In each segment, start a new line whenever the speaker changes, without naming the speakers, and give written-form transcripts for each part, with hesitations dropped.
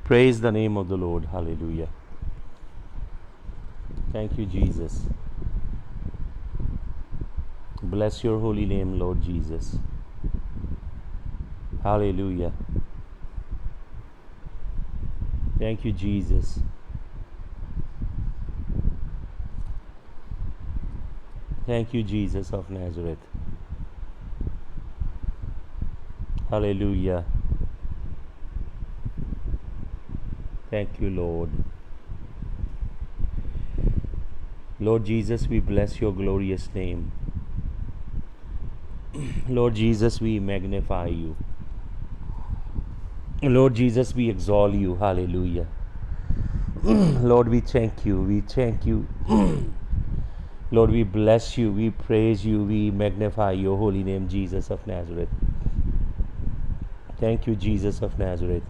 Praise the name of the Lord. Hallelujah. Thank you, Jesus. Bless your holy name, Lord Jesus. Hallelujah. Thank you, Jesus. Thank you, Jesus of Nazareth. Hallelujah. Thank you, Lord. Lord Jesus, we bless your glorious name. Lord Jesus, we magnify you. Lord Jesus, we exalt you. Hallelujah. Lord, we thank you. We thank you. Lord, we bless you. We praise you. We magnify your holy name, Jesus of Nazareth. Thank you, Jesus of Nazareth.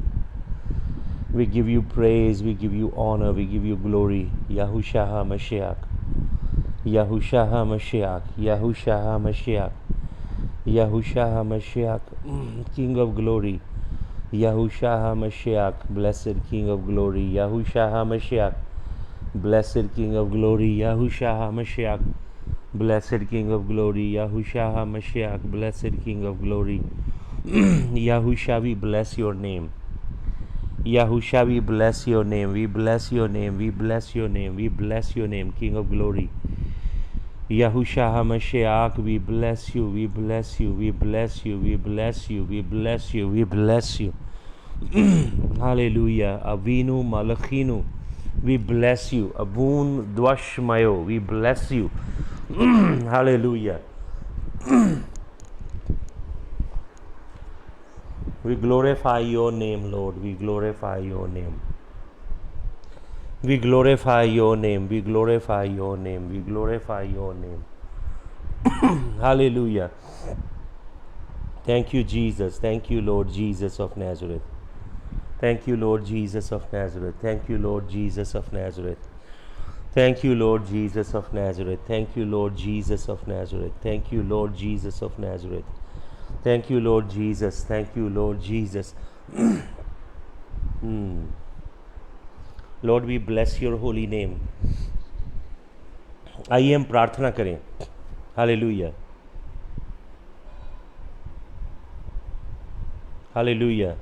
We give you praise. We give you honor. We give you glory. Yahushua HaMashiach. Yahushua HaMashiach. Yahushua HaMashiach. Yahushua HaMashiach. King of glory. Yahushua HaMashiach. Blessed King of glory. Yahushua HaMashiach. Blessed King of glory. Yahushua HaMashiach. Blessed King of glory. Yahushua HaMashiach. Blessed King of glory. Yahushua, we bless your name. Yahushua, we bless your name. We bless your name. We bless your name. We bless your name, King of glory. Yahushua HaMashiach, we bless you. We bless you. We bless you. We bless you. We bless you. We bless you. Hallelujah. Avinu Malachinu. We bless you. Abun Dwashmayo. We bless you. Hallelujah. We glorify your name, Lord. We glorify your name. We glorify your name. We glorify your name. We glorify your name. Hallelujah. Thank you, Jesus. Thank you, Lord Jesus of Nazareth. Thank you, Lord Jesus of Nazareth. Thank you, Lord Jesus of Nazareth. Thank you, Lord Jesus of Nazareth. Thank you, Lord Jesus of Nazareth. Thank you, Lord Jesus of Nazareth. Thank you, Lord Jesus. Thank you, Lord Jesus. Lord, we bless your holy name. आइए हम प्रार्थना करें. Hallelujah. Hallelujah.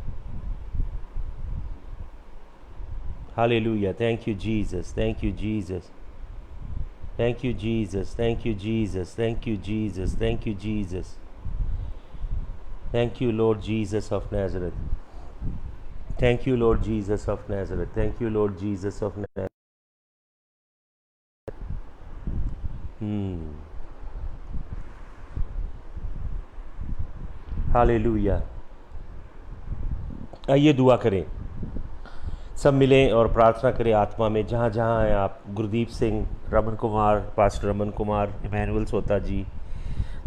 Hallelujah. Thank you, Jesus. Thank you, Jesus. Thank you, Jesus. Thank you, Jesus. Thank you, Jesus. Thank you, Jesus. Thank you, Lord Jesus of Nazareth. Thank you, Lord Jesus of Nazareth. Thank you, Lord Jesus of Nazareth. Hallelujah. आइए दुआ करें. सब मिलें और प्रार्थना करें आत्मा में. जहाँ जहाँ हैं आप. गुरदीप सिंह, रमन कुमार, पास्टर रमन कुमार, इमैनुअल सोता जी,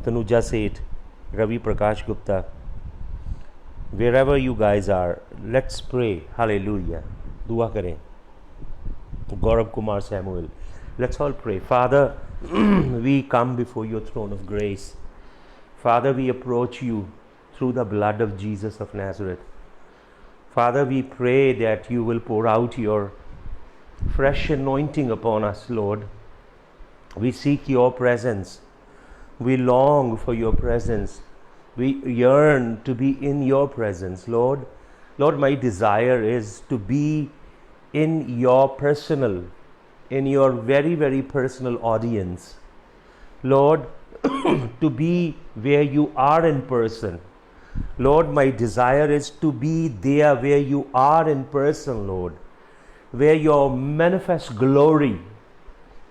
तनुजा सेठ, Ravi Prakash Gupta, wherever you guys are, let's pray. Hallelujah. दुआ करें. Gaurav Kumar Samuel, let's all pray. Father, we come before your throne of grace. Father, we approach you through the blood of Jesus of Nazareth. Father, we pray that you will pour out your fresh anointing upon us, Lord. We seek your presence. We long for your presence. We yearn to be in your presence, Lord. Lord, my desire is to be in your personal, in your very, very personal audience. Lord, to be where you are in person. Lord, my desire is to be there where you are in person, Lord, where your manifest glory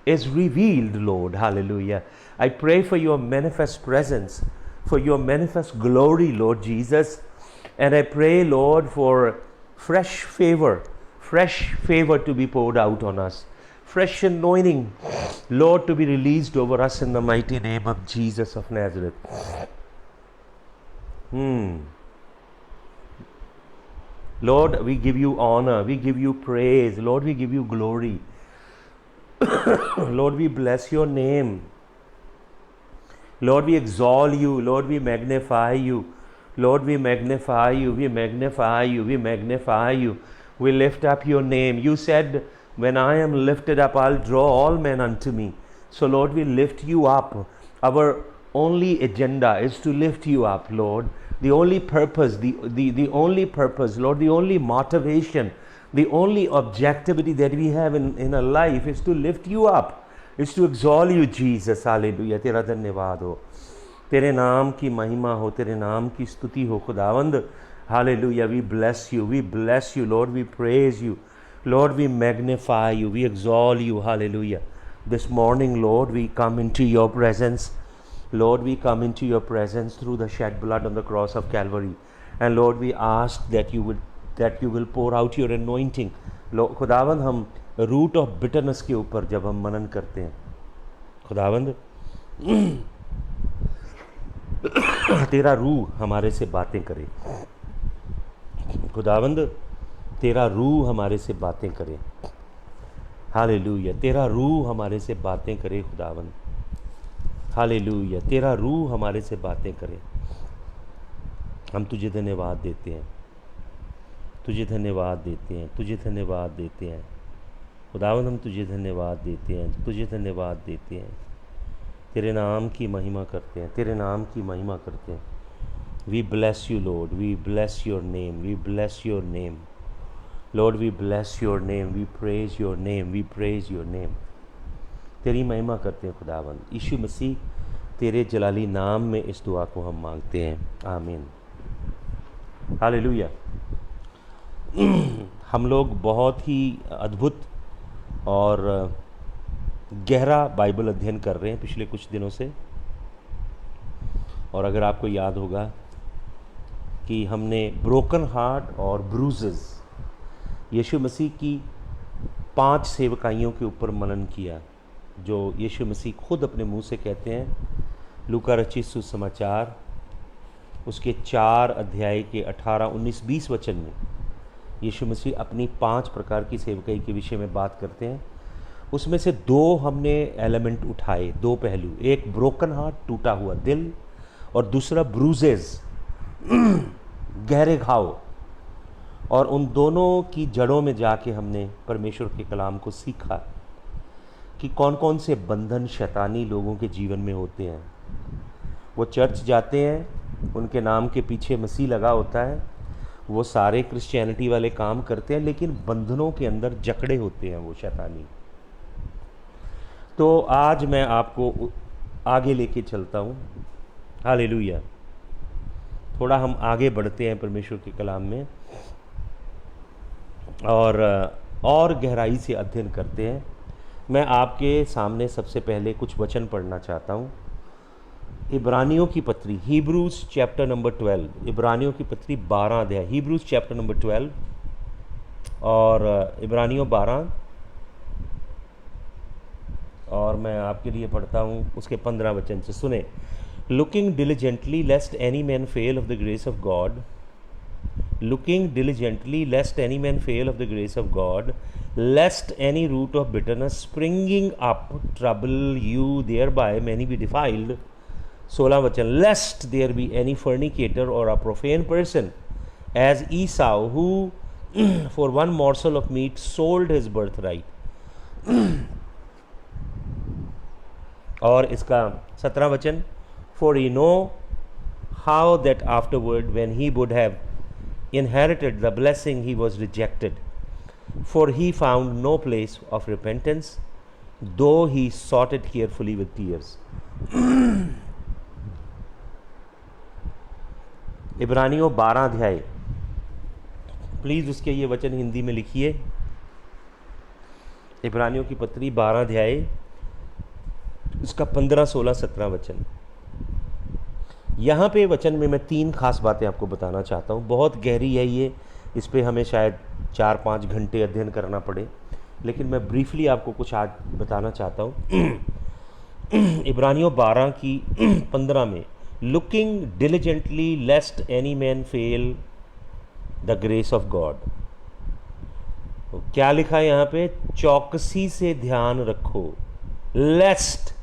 is revealed, Lord. Hallelujah. I pray for your manifest presence, for your manifest glory, Lord Jesus. And I pray, Lord, for fresh favor to be poured out on us. Fresh anointing, Lord, to be released over us in the mighty name of Jesus of Nazareth. Lord, we give you honor, we give you praise, Lord, we give you glory. Lord, we bless your name. Lord, we exalt you. Lord, we magnify you. Lord, we magnify you. We magnify you. We magnify you. We lift up your name. You said, when I am lifted up, I'll draw all men unto me. So Lord, we lift you up. Our only agenda is to lift you up, Lord. The only purpose, the only purpose, Lord, the only motivation, the only objectivity that we have in our life is to lift you up, is to exalt you, Jesus. Hallelujah. तेरा धन्यवाद हो, तेरे नाम की महिमा हो, तेरे नाम की स्तुति हो खुदावंद. Hallelujah. We bless you. We bless you, Lord. We praise you. Lord, we magnify you. We exalt you. Hallelujah. This morning, Lord, we come into your presence. Lord, we come into your presence through the shed blood on the cross of Calvary. And Lord, we ask that you will pour out your anointing. Lord, खुदावंद हम root of bitterness के ऊपर जब हम मनन करते हैं, खुदावंद तेरा रूह हमारे से बातें करे. खुदावंद तेरा रूह हमारे से बातें करे. हालेलुया. तेरा रूह हमारे से बातें करे खुदावंद. हालेलुया. तेरा रूह हमारे से बातें करे. हम तुझे धन्यवाद देते हैं, तुझे धन्यवाद देते हैं, तुझे धन्यवाद देते हैं खुदावंद. हम तुझे धन्यवाद देते हैं, तुझे धन्यवाद देते हैं. तेरे नाम की महिमा करते हैं, तेरे नाम की महिमा करते हैं. We bless you Lord, we bless your name, we bless your name Lord, we bless your name, we praise your name, we praise your name. तेरी महिमा करते हैं खुदावंद. यीशु मसीह तेरे जलाली नाम में इस दुआ को हम मांगते हैं. आमीन. हालेलुया. हम लोग बहुत ही अद्भुत और गहरा बाइबल अध्ययन कर रहे हैं पिछले कुछ दिनों से. और अगर आपको याद होगा कि हमने ब्रोकन हार्ट और ब्रूजेस, यीशु मसीह की 5 सेवकाइयों के ऊपर मनन किया जो यीशु मसीह खुद अपने मुंह से कहते हैं. लूका रचित सुसमाचार उसके 4 अध्याय के 18, 19, 20 वचन में यीशु मसीह अपनी 5 प्रकार की सेवकाई के विषय में बात करते हैं. उसमें से 2 हमने एलिमेंट उठाए, 2 पहलू. एक ब्रोकन हार्ट, टूटा हुआ दिल, और दूसरा ब्रूजेस, गहरे घाव. और उन दोनों की जड़ों में जाके हमने परमेश्वर के कलाम को सीखा कि कौन कौन से बंधन शैतानी लोगों के जीवन में होते हैं. वो चर्च जाते हैं, उनके नाम के पीछे मसीह लगा होता है, वो सारे क्रिश्चियनिटी वाले काम करते हैं, लेकिन बंधनों के अंदर जकड़े होते हैं वो शैतानी. तो आज मैं आपको आगे लेके चलता हूँ. हालेलुया. थोड़ा हम आगे बढ़ते हैं परमेश्वर के कलाम में और गहराई से अध्ययन करते हैं. मैं आपके सामने सबसे पहले कुछ वचन पढ़ना चाहता हूँ. इब्रानियों की पत्री, हिब्रूज चैप्टर नंबर 12, इब्रानियों की पत्री 12 अध्याय, हिब्रूज चैप्टर नंबर 12 और इब्रानियों 12, और मैं आपके लिए पढ़ता हूँ उसके 15 वचन से. सुने. Looking diligently lest any man fail of the grace of God, looking diligently lest any man fail of the grace of God, lest any root of bitterness springing up trouble you, thereby many be defiled. 16 वचन. Lest there be any fornicator or a profane person as Esau, who for one morsel of meat sold his birthright. और इसका 17 वचन. For ye know how that afterward when he would have inherited the blessing he was rejected, for he found no place of repentance, though he sought it carefully with tears. इब्रानियों 12 अध्याय, please उसके ये वचन हिंदी में लिखिए. इब्रानियों की पत्री 12 अध्याय, उसका 15, 16, 17 वचन. यहाँ पे वचन में मैं 3 खास बातें आपको बताना चाहता हूँ. बहुत गहरी है ये, इस पे हमें शायद 4-5 घंटे अध्ययन करना पड़े, लेकिन मैं ब्रीफली आपको कुछ आज बताना चाहता हूँ. इब्रानियों 12 की 15 में, looking diligently lest any man fail the grace of God. क्या लिखा है यहाँ पे? चौकसी से ध्यान रखो. लेस्ट,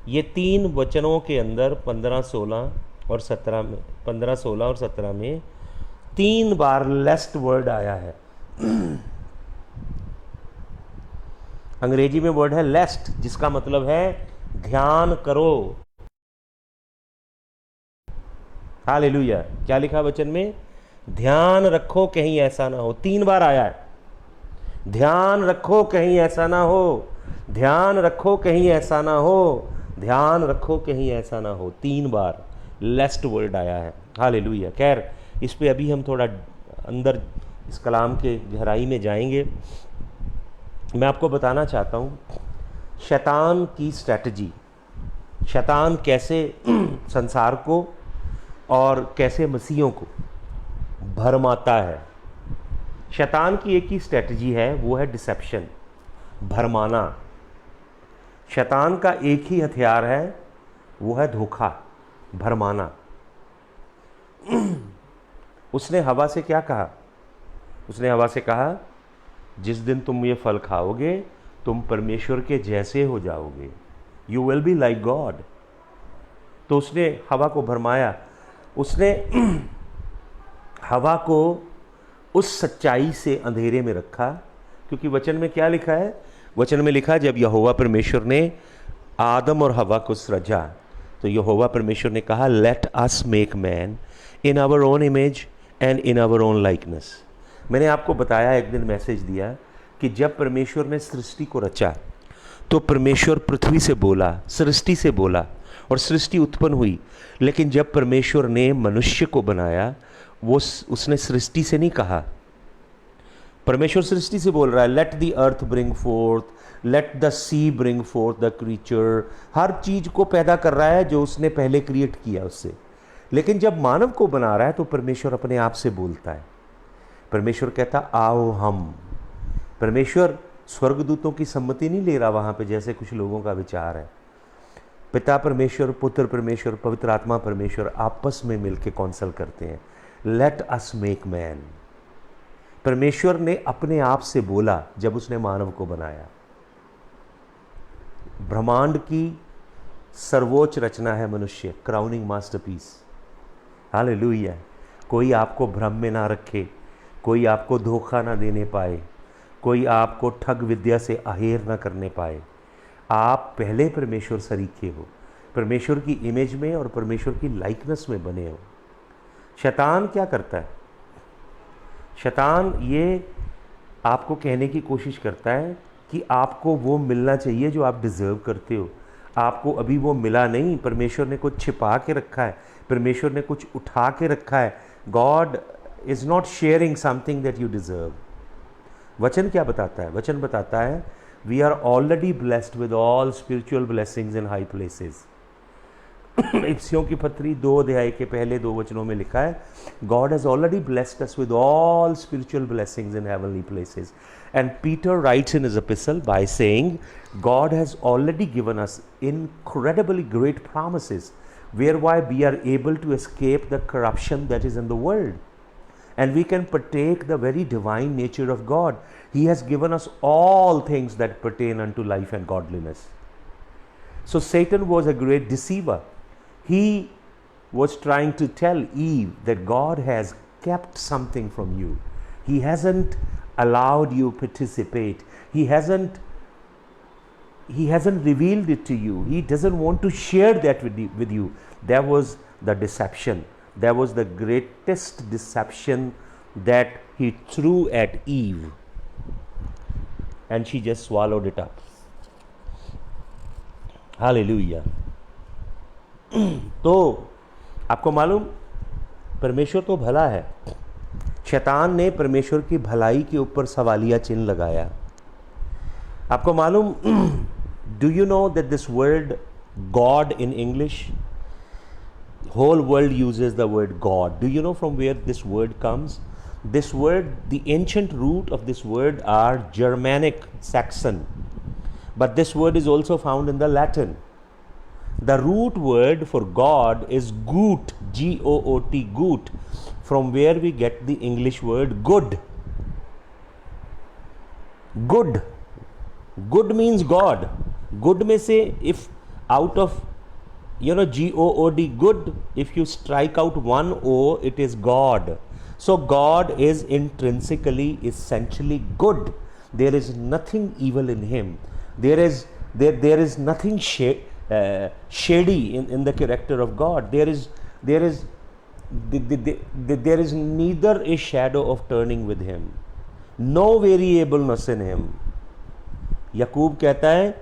ये 3 वचनों के अंदर 15, 16 और 17 में 3 बार लेस्ट वर्ड आया है. अंग्रेजी में वर्ड है लेस्ट, जिसका मतलब है ध्यान करो। हालेलुया। क्या लिखा वचन में? ध्यान रखो कहीं ऐसा ना हो। 3 बार आया है, ध्यान रखो कहीं ऐसा ना हो, ध्यान रखो कहीं ऐसा ना हो, ध्यान रखो कहीं ऐसा ना हो। 3 बार लेस्ट वर्ड आया है। हालेलुया। खैर, इस पे अभी हम थोड़ा अंदर इस कलाम के गहराई में जाएंगे। मैं आपको बताना चाहता हूँ शैतान की स्ट्रैटेजी, शैतान कैसे संसार को और कैसे मसीहों को भरमाता है। शैतान की एक ही स्ट्रैटेजी है, वो है डिसेप्शन, भरमाना। शैतान का एक ही हथियार है, वो है धोखा, भरमाना। उसने हवा से क्या कहा? उसने हवा से कहा, जिस दिन तुम ये फल खाओगे तुम परमेश्वर के जैसे हो जाओगे, you will be like God. तो उसने हवा को भरमाया, उसने हवा को उस सच्चाई से अंधेरे में रखा। क्योंकि वचन में क्या लिखा है? वचन में लिखा, जब यहोवा परमेश्वर ने आदम और हवा को सृजा तो यहोवा परमेश्वर ने कहा, let us make man in our own image and in our own likeness. मैंने आपको बताया, एक दिन मैसेज दिया कि जब परमेश्वर ने सृष्टि को रचा तो परमेश्वर पृथ्वी से बोला, सृष्टि से बोला, और सृष्टि उत्पन्न हुई। लेकिन जब परमेश्वर ने मनुष्य को बनाया, वो उसने सृष्टि से नहीं कहा। परमेश्वर सृष्टि से बोल रहा है, let the earth bring forth, let the sea bring forth the creature. हर चीज को पैदा कर रहा है जो उसने पहले क्रिएट किया उससे। लेकिन जब मानव को बना रहा है तो परमेश्वर अपने आप से बोलता है। परमेश्वर कहता, आओ हम। परमेश्वर स्वर्गदूतों की सम्मति नहीं ले रहा वहां पे, जैसे कुछ लोगों का विचार है। पिता परमेश्वर, पुत्र परमेश्वर, पवित्र आत्मा परमेश्वर आपस में मिलकर कौंसल करते हैं, लेट अस मेक मैन। परमेश्वर ने अपने आप से बोला जब उसने मानव को बनाया। ब्रह्मांड की सर्वोच्च रचना है मनुष्य, क्राउनिंग मास्टरपीस। हालेलुया। कोई आपको भ्रम में ना रखे, कोई आपको धोखा ना देने पाए, कोई आपको ठग विद्या से अहेर ना करने पाए। आप पहले परमेश्वर सरीखे हो, परमेश्वर की इमेज में और परमेश्वर की लाइकनेस में बने हो। शैतान क्या करता है? शैतान ये आपको कहने की कोशिश करता है कि आपको वो मिलना चाहिए जो आप डिज़र्व करते हो। आपको अभी वो मिला नहीं, परमेश्वर ने कुछ छिपा के रखा है, परमेश्वर ने कुछ उठा के रखा है। God is not sharing something that you deserve. वचन क्या बताता है? वचन बताता है, we are already blessed with all spiritual blessings in high places. इफ्सियों की पत्री 2 अध्याय के पहले 2 वचनों में लिखा है, God has already blessed us with all spiritual blessings in heavenly places. And Peter rights in his epistle by saying, God has already given us incredibly great promises whereby we are able to escape the corruption that is in the world, and we can partake the very divine nature of God. He has given us all things that pertain unto life and godliness. So Satan was a great deceiver. He was trying to tell Eve that God has kept something from you. He hasn't allowed you participate. He hasn't revealed it to you. He doesn't want to share that with you. That was the deception. That was the greatest deception that he threw at Eve, and she just swallowed it up. Hallelujah. तो आपको मालूम, परमेश्वर तो भला है, शैतान ने परमेश्वर की भलाई के ऊपर सवालिया चिन्ह लगाया। आपको मालूम, do you know that this word God in English, whole world uses the word God. Do you know from where this word comes? This word, the ancient root of this word are Germanic, Saxon, but this word is also found in the Latin. The root word for God is Goot, G-O-O-T, Goot, from where we get the English word good. Good. Good means God. Good में से if out of G-O-O-D, good, if you strike out one O, it is God. So God is intrinsically, essentially good. There is nothing evil in him. There is nothing shady in the character of God. There is neither a shadow of turning with him, no variableness in him. याकूब कहता है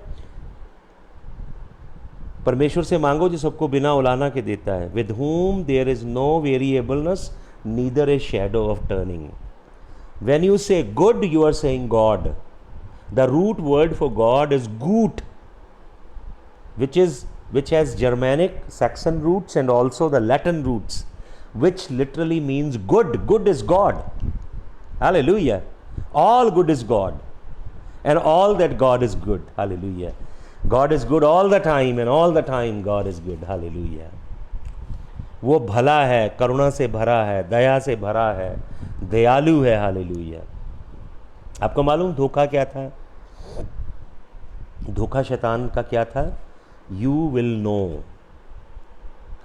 परमेश्वर से मांगो जो सबको बिना उलाना के देता है, with whom there is no variableness, neither a shadow of turning. When you say good, you are saying God. The root word for God is gut, which has Germanic, Saxon roots and also the Latin roots, which literally means good. Good is God. Hallelujah. All good is God, and all that God is good. Hallelujah. God is good all the time, and all the time God is good. Hallelujah. वो भला है, करुणा से भरा है, दया से भरा है, दयालु है. हालेलुया. आपको मालूम धोखा क्या था? धोखा शैतान का क्या था? You will know.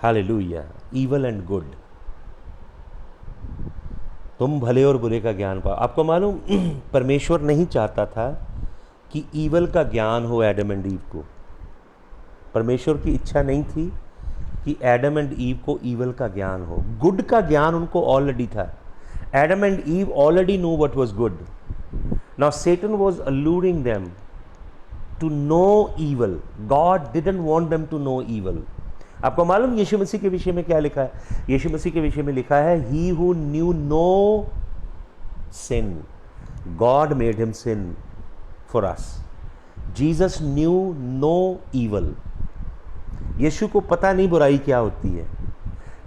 Hallelujah. Evil and good. तुम भले और बुरे का ज्ञान पाओ. आपको मालूम परमेश्वर नहीं चाहता था कि ईवल का ज्ञान हो एडम एंड ईव को. परमेश्वर की इच्छा नहीं थी कि एडम एंड ईव को ईवल का ज्ञान हो. गुड का ज्ञान उनको ऑलरेडी था. Adam and Eve already know what was good. Now Satan was alluring them to know evil. God didn't want them to know evil. आपको मालूम यीशु मसीह के विषय में क्या लिखा है? यीशु मसीह के विषय में लिखा है, he who knew no sin, God made him sin for us. Jesus knew no evil. यीशु को पता नहीं बुराई क्या होती है.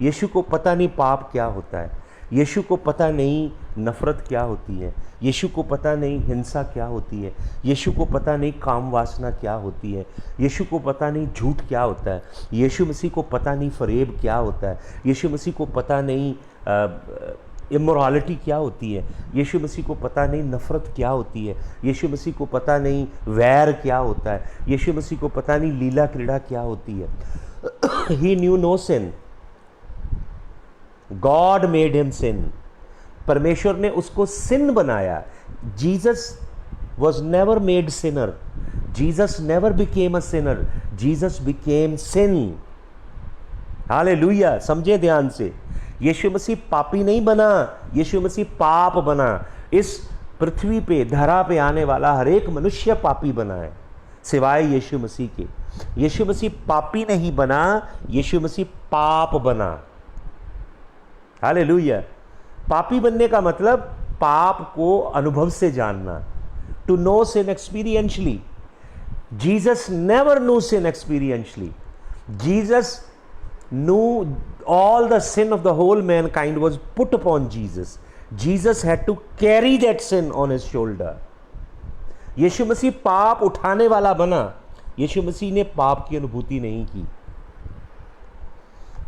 यीशु को पता नहीं पाप क्या होता है. यीशु को पता नहीं नफरत क्या होती है. यीशु को पता नहीं हिंसा क्या होती है. यीशु को पता नहीं काम वासना क्या होती है. यीशु को पता नहीं झूठ क्या होता है. यीशु मसीह को पता नहीं फरेब क्या होता है. यीशु मसीह को पता नहीं इमोरालिटी क्या होती है. यीशु मसीह को पता नहीं नफरत क्या होती है. यीशु मसीह को पता नहीं वैर क्या होता है. यीशु मसीह को पता नहीं लीला क्रीड़ा क्या होती है. He knew no sin. God made him sin. परमेश्वर ने उसको सिन बनाया. Jesus was never made sinner. Jesus never became a sinner. Jesus became sin. Hallelujah. समझे ध्यान से. यीशु मसीह पापी नहीं बना. यीशु मसीह पाप बना. इस पृथ्वी पे, धरा पे आने वाला हर एक मनुष्य पापी बना है सिवाय यीशु मसीह के. यीशु मसीह पापी नहीं बना. यीशु मसीह पाप बना. हालेलुया. पापी बनने का मतलब पाप को अनुभव से जानना. To know sin experientially. Jesus never know sin experientially. Jesus knew all the sin of the whole mankind was put upon Jesus. Jesus had to carry that sin on his shoulder. यीशु मसीह पाप उठाने वाला बना. यीशु मसीह ने पाप की अनुभूति नहीं की.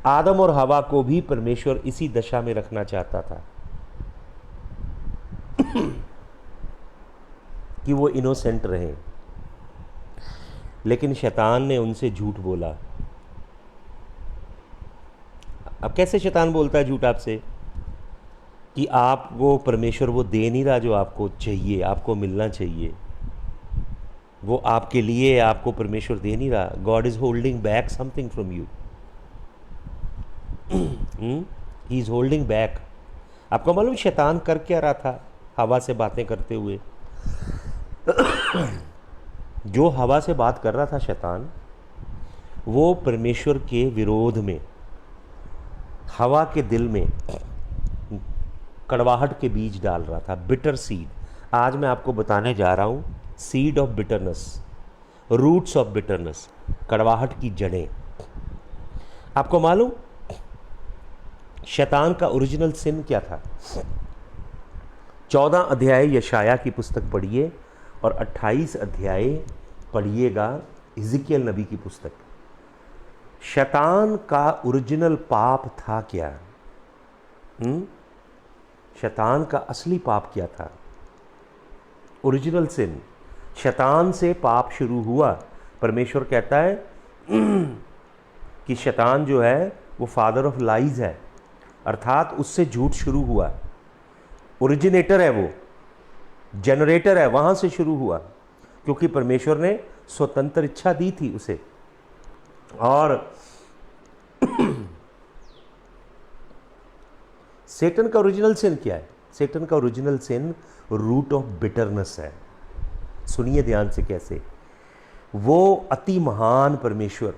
आदम और हवा को भी परमेश्वर इसी दशा में रखना चाहता था कि वो इनोसेंट रहे. लेकिन शैतान ने उनसे झूठ बोला. अब कैसे शैतान बोलता है झूठ आपसे? कि आपको परमेश्वर वो दे नहीं रहा जो आपको चाहिए, आपको मिलना चाहिए. वो आपके लिए आपको परमेश्वर दे नहीं रहा. God is holding back something from you. He is holding back. आपको मालूम शैतान कर क्या रहा था हवा से बातें करते हुए? जो हवा से बात कर रहा था शैतान, वो परमेश्वर के विरोध में हवा के दिल में कड़वाहट के बीज डाल रहा था. Bitter seed. आज मैं आपको बताने जा रहा हूँ seed of bitterness, roots of bitterness, कड़वाहट की जड़ें. आपको मालूम शैतान का ओरिजिनल सिन क्या था? 14 अध्याय यशाया की पुस्तक पढ़िए और 28 अध्याय पढ़िएगा हिजकिय्याह नबी की पुस्तक. शैतान का ओरिजिनल पाप था क्या? शैतान का असली पाप क्या था? ओरिजिनल सिन. शैतान से पाप शुरू हुआ. परमेश्वर कहता है कि शैतान जो है वो फादर ऑफ लाइज है, अर्थात उससे झूठ शुरू हुआ. ओरिजिनेटर है, वो जनरेटर है, वहां से शुरू हुआ, क्योंकि परमेश्वर ने स्वतंत्र इच्छा दी थी उसे। और सेटन का ओरिजिनल सिन क्या है? सेटन का original sin root of bitterness है। सुनिए ध्यान से कैसे। वो अति महान परमेश्वर,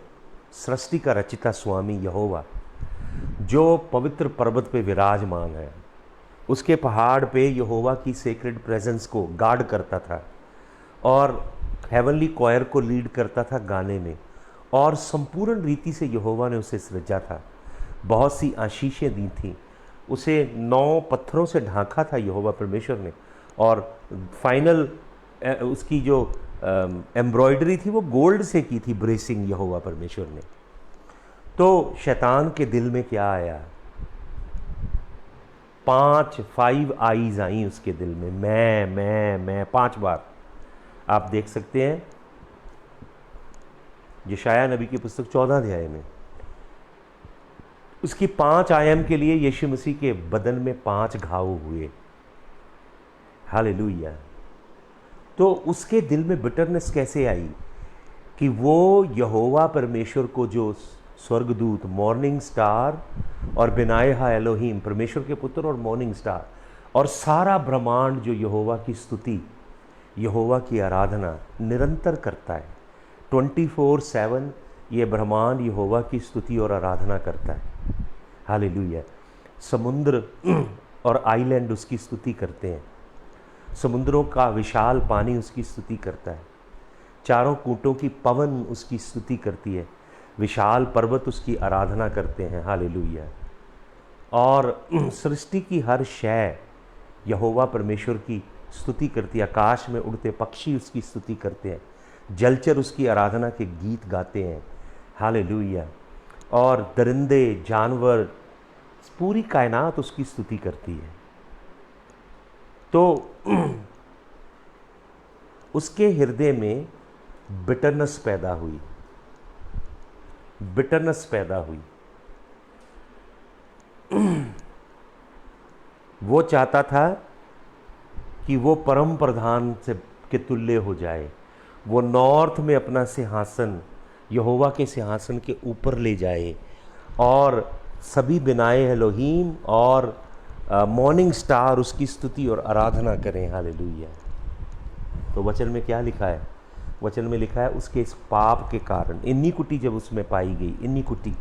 सृष्टि का रचिता स्वामी यहोवा, जो पवित्र पर्वत पे विराजमान है, उसके पहाड़ पे यहोवा की सेक्रेड प्रेजेंस को गार्ड करता था और हेवनली क्वायर को लीड करता था गाने में, और संपूर्ण रीति से यहोवा ने उसे सृजा था। बहुत सी आशीषें दी थी उसे, 9 पत्थरों से ढांका था यहोवा परमेश्वर ने, और फाइनल उसकी जो एम्ब्रॉयडरी थी वो गोल्ड से की थी, ब्रेसिंग यहोवा परमेश्वर ने। तो शैतान के दिल में क्या आया? 5 आईज आई उसके दिल में, मैं 5 बार। आप देख सकते हैं यशायाह नबी की पुस्तक 14 अध्याय में। उसकी 5 आयाम के लिए यीशु मसीह के बदन में 5 घाव हुए। हालेलुया। तो उसके दिल में बिटरनेस कैसे आई? कि वो यहोवा परमेश्वर को, जो स्वर्गदूत, मॉर्निंग स्टार और बिनायहा एलोहीम, परमेश्वर के पुत्र और मॉर्निंग स्टार, और सारा ब्रह्मांड जो यहोवा की स्तुति, यहोवा की आराधना निरंतर करता है। 24/7 ये ब्रह्मांड यहोवा की स्तुति और आराधना करता है। हालेलुया। समुद्र और आइलैंड उसकी स्तुति करते हैं, समुद्रों का विशाल पानी उसकी स्तुति करता है, चारों कूटों की पवन उसकी स्तुति करती है, विशाल पर्वत उसकी आराधना करते हैं। हालेलुया। और सृष्टि की हर शय यहोवा परमेश्वर की स्तुति करती है। आकाश में उड़ते पक्षी उसकी स्तुति करते हैं, जलचर उसकी आराधना के गीत गाते हैं। हालेलुया। और दरिंदे, जानवर, पूरी कायनात उसकी स्तुति करती है। तो उसके हृदय में बिटरनेस पैदा हुई, बिटरनेस पैदा हुई। वो चाहता था कि वो परम प्रधान से के तुल्य हो जाए, वो नॉर्थ में अपना सिंहासन यहोवा के सिंहासन के ऊपर ले जाए, और सभी बिनाए एलोहीम और मॉर्निंग स्टार उसकी स्तुति और आराधना करें। हालेलुया। तो वचन में क्या लिखा है? वचन में लिखा है उसके इस पाप के कारण, इनिक्विटी जब उसमें पाई गई, इनिक्विटी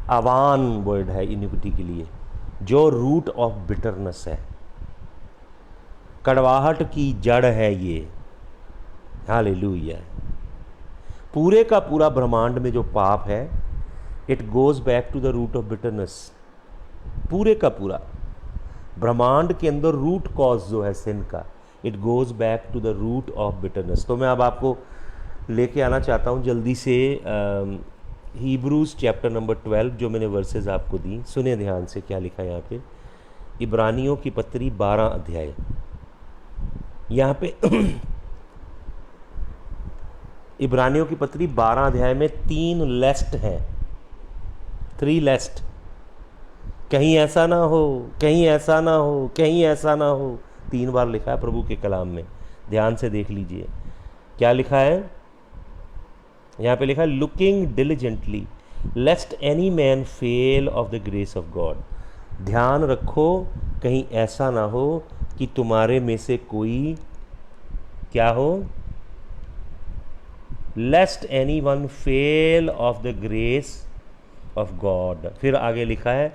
अवान वर्ड है इनिक्विटी के लिए, जो रूट ऑफ बिटरनेस है, कड़वाहट की जड़ है ये। हालेलुया। पूरे का पूरा ब्रह्मांड में जो पाप है, it goes back to the root of bitterness. पूरे का पूरा ब्रह्मांड के अंदर रूट कॉज जो है सिन का, it goes back to the root of bitterness. तो मैं अब आपको लेके आना चाहता हूँ जल्दी से हीब्रूज चैप्टर नंबर 12, जो मैंने वर्सेस आपको दी। सुने ध्यान से क्या लिखा है यहाँ पे। इब्रानियों की पत्री 12 अध्याय, यहाँ पे इब्रानियों की पत्री 12 अध्याय में 3 लेस्ट हैं, 3 लेस्ट। कहीं ऐसा ना हो, कहीं ऐसा ना हो, कहीं ऐसा ना हो, 3 बार लिखा है प्रभु के कलाम में। ध्यान से देख लीजिए क्या लिखा है। यहाँ पे लिखा है, looking diligently lest any man fail of the grace of God. ध्यान रखो कहीं ऐसा ना हो कि तुम्हारे में से कोई क्या हो, lest any one fail of the grace of God. फिर आगे लिखा है,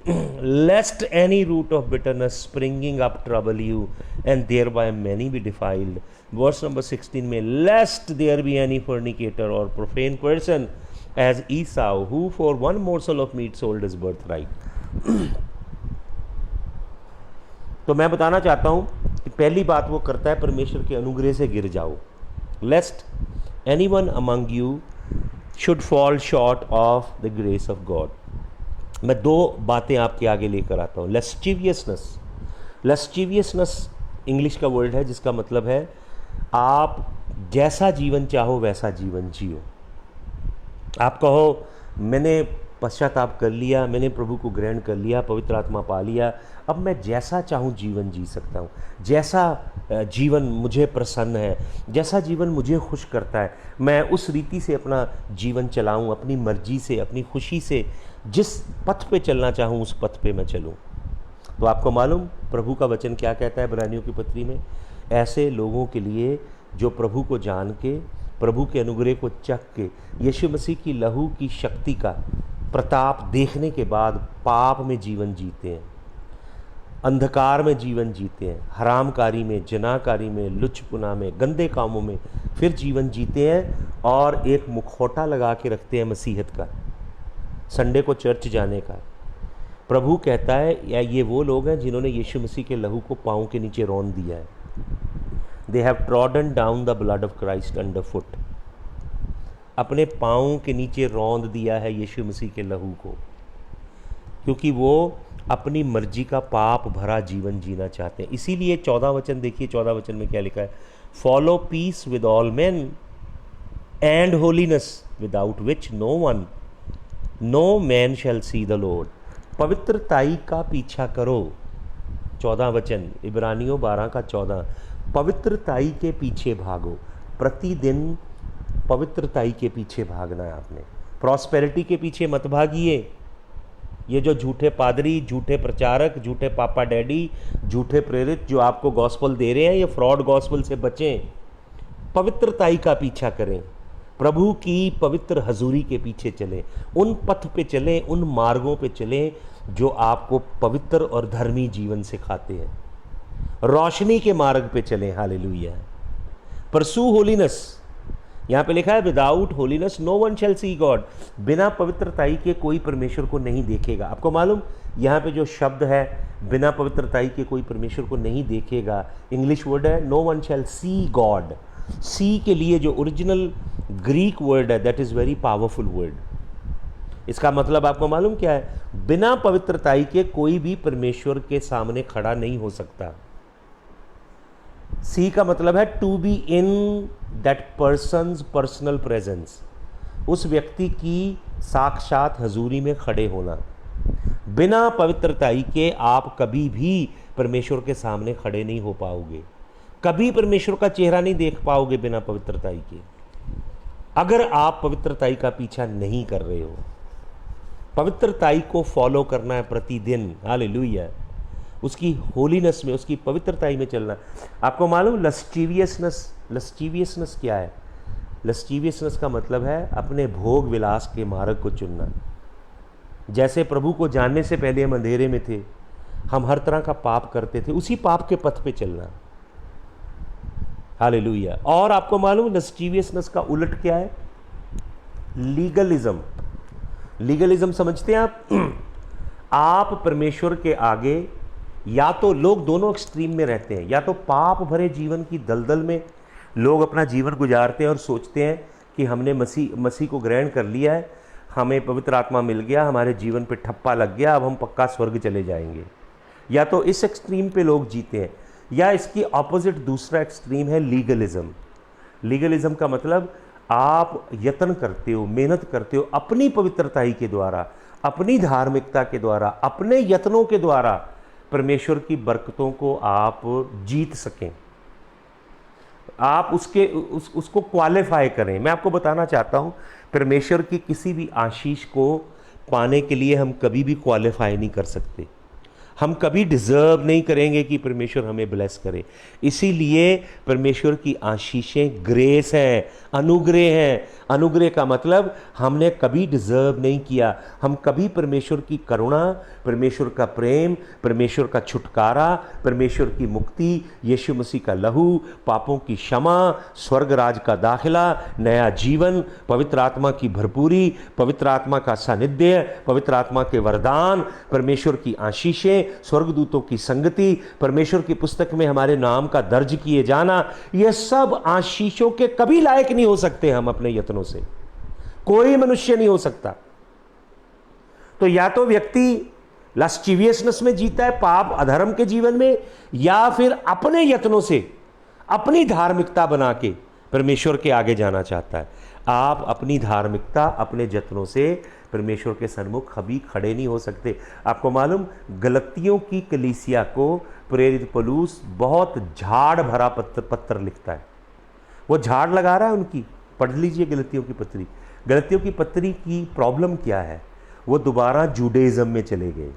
lest any root of bitterness springing up trouble you and thereby many be defiled. Verse number 16 में, lest there be any fornicator or profane person as Esau who for one morsel of meat sold his birthright. तो मैं बताना चाहता हूं कि पहली बात वो करता है, परमेश्वर के अनुग्रह से गिर जाओ। Lest anyone among you should fall short of the grace of God. मैं 2 बातें आपके आगे लेकर आता हूँ। लेस्टिवियसनेस, लेस्टिवियसनेस इंग्लिश का वर्ड है जिसका मतलब है आप जैसा जीवन चाहो वैसा जीवन जियो। आप कहो मैंने पश्चाताप कर लिया, मैंने प्रभु को ग्रहण कर लिया, पवित्र आत्मा पा लिया, अब मैं जैसा चाहूँ जीवन जी सकता हूँ, जैसा जीवन मुझे प्रसन्न है, जैसा जीवन मुझे खुश करता है, मैं उस रीति से अपना जीवन चलाऊँ, अपनी मर्जी से, अपनी खुशी से, जिस पथ पे चलना चाहूँ उस पथ पे मैं चलूँ। तो आपको मालूम प्रभु का वचन क्या कहता है इब्रानियों की पत्री में? ऐसे लोगों के लिए जो प्रभु को जान के, प्रभु के अनुग्रह को चख के, यीशु मसीह की लहू की शक्ति का प्रताप देखने के बाद पाप में जीवन जीते हैं, अंधकार में जीवन जीते हैं, हरामकारी में, जनाकारी में, लुचपुना में, गंदे कामों में फिर जीवन जीते हैं और एक मुखौटा लगा के रखते हैं मसीहत का, संडे को चर्च जाने का। प्रभु कहता है या ये वो लोग हैं जिन्होंने यीशु मसीह के लहू को पाँव के नीचे रौंद दिया है। They have trodden down the blood of Christ under foot. अपने पाँव के नीचे रौंद दिया है यीशु मसीह के लहू को, क्योंकि वो अपनी मर्जी का पाप भरा जीवन जीना चाहते हैं। इसीलिए 14 वचन देखिए, 14 वचन में क्या लिखा है? Follow peace with all men and holiness without which no man shall see the Lord. पवित्रताई का पीछा करो। 14 वचन इब्रानियों 12 का 14। पवित्रताई के पीछे भागो। प्रतिदिन पवित्रताई के पीछे भागना है आपने। प्रॉस्पेरिटी के पीछे मत भागिए। ये जो झूठे पादरी, झूठे प्रचारक, झूठे पापा डैडी, झूठे प्रेरित जो आपको गॉस्पल दे रहे हैं, ये फ्रॉड गॉस्पल से बचें। पवित्रताई का पीछा करें, प्रभु की पवित्र हजूरी के पीछे चलें, उन पथ पे चलें, उन मार्गों पे चलें जो आपको पवित्र और धर्मी जीवन सिखाते हैं। रोशनी के मार्ग पे चलें। हालेलुया। परसू होलीनेस, यहाँ पे लिखा है without holiness no one shall see God. बिना पवित्रताई के कोई परमेश्वर को नहीं देखेगा। आपको मालूम यहाँ पे जो शब्द है बिना पवित्रताई के कोई परमेश्वर को नहीं देखेगा, इंग्लिश वर्ड है no one shall see God. सी के लिए जो ओरिजिनल ग्रीक वर्ड है that is very powerful word. इसका मतलब आपको मालूम क्या है? बिना पवित्रताई के कोई भी परमेश्वर के सामने खड़ा नहीं हो सकता। सी का मतलब है to be in that person's personal presence, उस व्यक्ति की साक्षात हजूरी में खड़े होना। बिना पवित्रताई के आप कभी भी परमेश्वर के सामने खड़े नहीं हो पाओगे, कभी परमेश्वर का चेहरा नहीं देख पाओगे बिना पवित्रताई के। अगर आप पवित्रताई का पीछा नहीं कर रहे हो, पवित्रताई को फॉलो करना है प्रतिदिन। हालेलुया। उसकी होलीनेस में, उसकी पवित्रताई में चलना। आपको मालूम लस्टीवियसनेस क्या है? लस्टीवियसनेस का मतलब है अपने भोग विलास के मार्ग को चुनना। जैसे प्रभु को जानने से पहले हम अंधेरे में थे, हम हर तरह का पाप करते थे, उसी पाप के पथ पे चलना। हालेलुया। और आपको मालूम लस्टीवियसनेस का उलट क्या है? लीगलिज्म। लीगलिज्म समझते हैं आप? आप परमेश्वर के आगे या तो लोग दोनों एक्सट्रीम में रहते हैं, या तो पाप भरे जीवन की दलदल में लोग अपना जीवन गुजारते हैं और सोचते हैं कि हमने मसीह को ग्रहण कर लिया है, हमें पवित्र आत्मा मिल गया, हमारे जीवन पे ठप्पा लग गया, अब हम पक्का स्वर्ग चले जाएंगे। या तो इस एक्सट्रीम पे लोग जीते हैं, या इसकी ऑपोजिट दूसरा एक्सट्रीम है लीगलिज्म। लीगलिज्म का मतलब आप यत्न करते हो, मेहनत करते हो अपनी पवित्रताई के द्वारा, अपनी धार्मिकता के द्वारा, अपने यत्नों के द्वारा परमेश्वर की बरकतों को आप जीत सकें, आप उसको क्वालिफाई करें। मैं आपको बताना चाहता हूं, परमेश्वर की किसी भी आशीष को पाने के लिए हम कभी भी क्वालिफाई नहीं कर सकते। हम कभी डिज़र्व नहीं करेंगे कि परमेश्वर हमें ब्लेस करे। इसीलिए परमेश्वर की आशीषें ग्रेस हैं, अनुग्रह हैं। अनुग्रह का मतलब हमने कभी डिज़र्व नहीं किया, हम कभी परमेश्वर की करुणा, परमेश्वर का प्रेम, परमेश्वर का छुटकारा, परमेश्वर की मुक्ति, यीशु मसीह का लहू, पापों की क्षमा, स्वर्ग राज का दाखिला, नया जीवन, पवित्र आत्मा की भरपूरी, पवित्र आत्मा का सानिध्य, पवित्र आत्मा के वरदान, परमेश्वर की आशीषें, स्वर्गदूतों की संगति, परमेश्वर की पुस्तक में हमारे नाम का दर्ज किए जाना, यह सब आशीषों के कभी लायक नहीं हो सकते हम अपने यत्नों से। कोई मनुष्य नहीं हो सकता। तो या तो व्यक्ति लस्टिवियसनेस में जीता है, पाप अधर्म के जीवन में, या फिर अपने यत्नों से अपनी धार्मिकता बना के परमेश्वर के आगे जाना चाहता है। आप अपनी धार्मिकता अपने यत्नों से परमेश्वर के सन्मुख कभी खड़े नहीं हो सकते। आपको मालूम, गलतियों की कलीसिया को प्रेरित पौलुस बहुत झाड़ भरा पत्र लिखता है। वो झाड़ लगा रहा है उनकी। पढ़ लीजिए गलतियों की पत्री। गलतियों की पत्री की प्रॉब्लम क्या है? वो दोबारा जूडाइज्म में चले गए,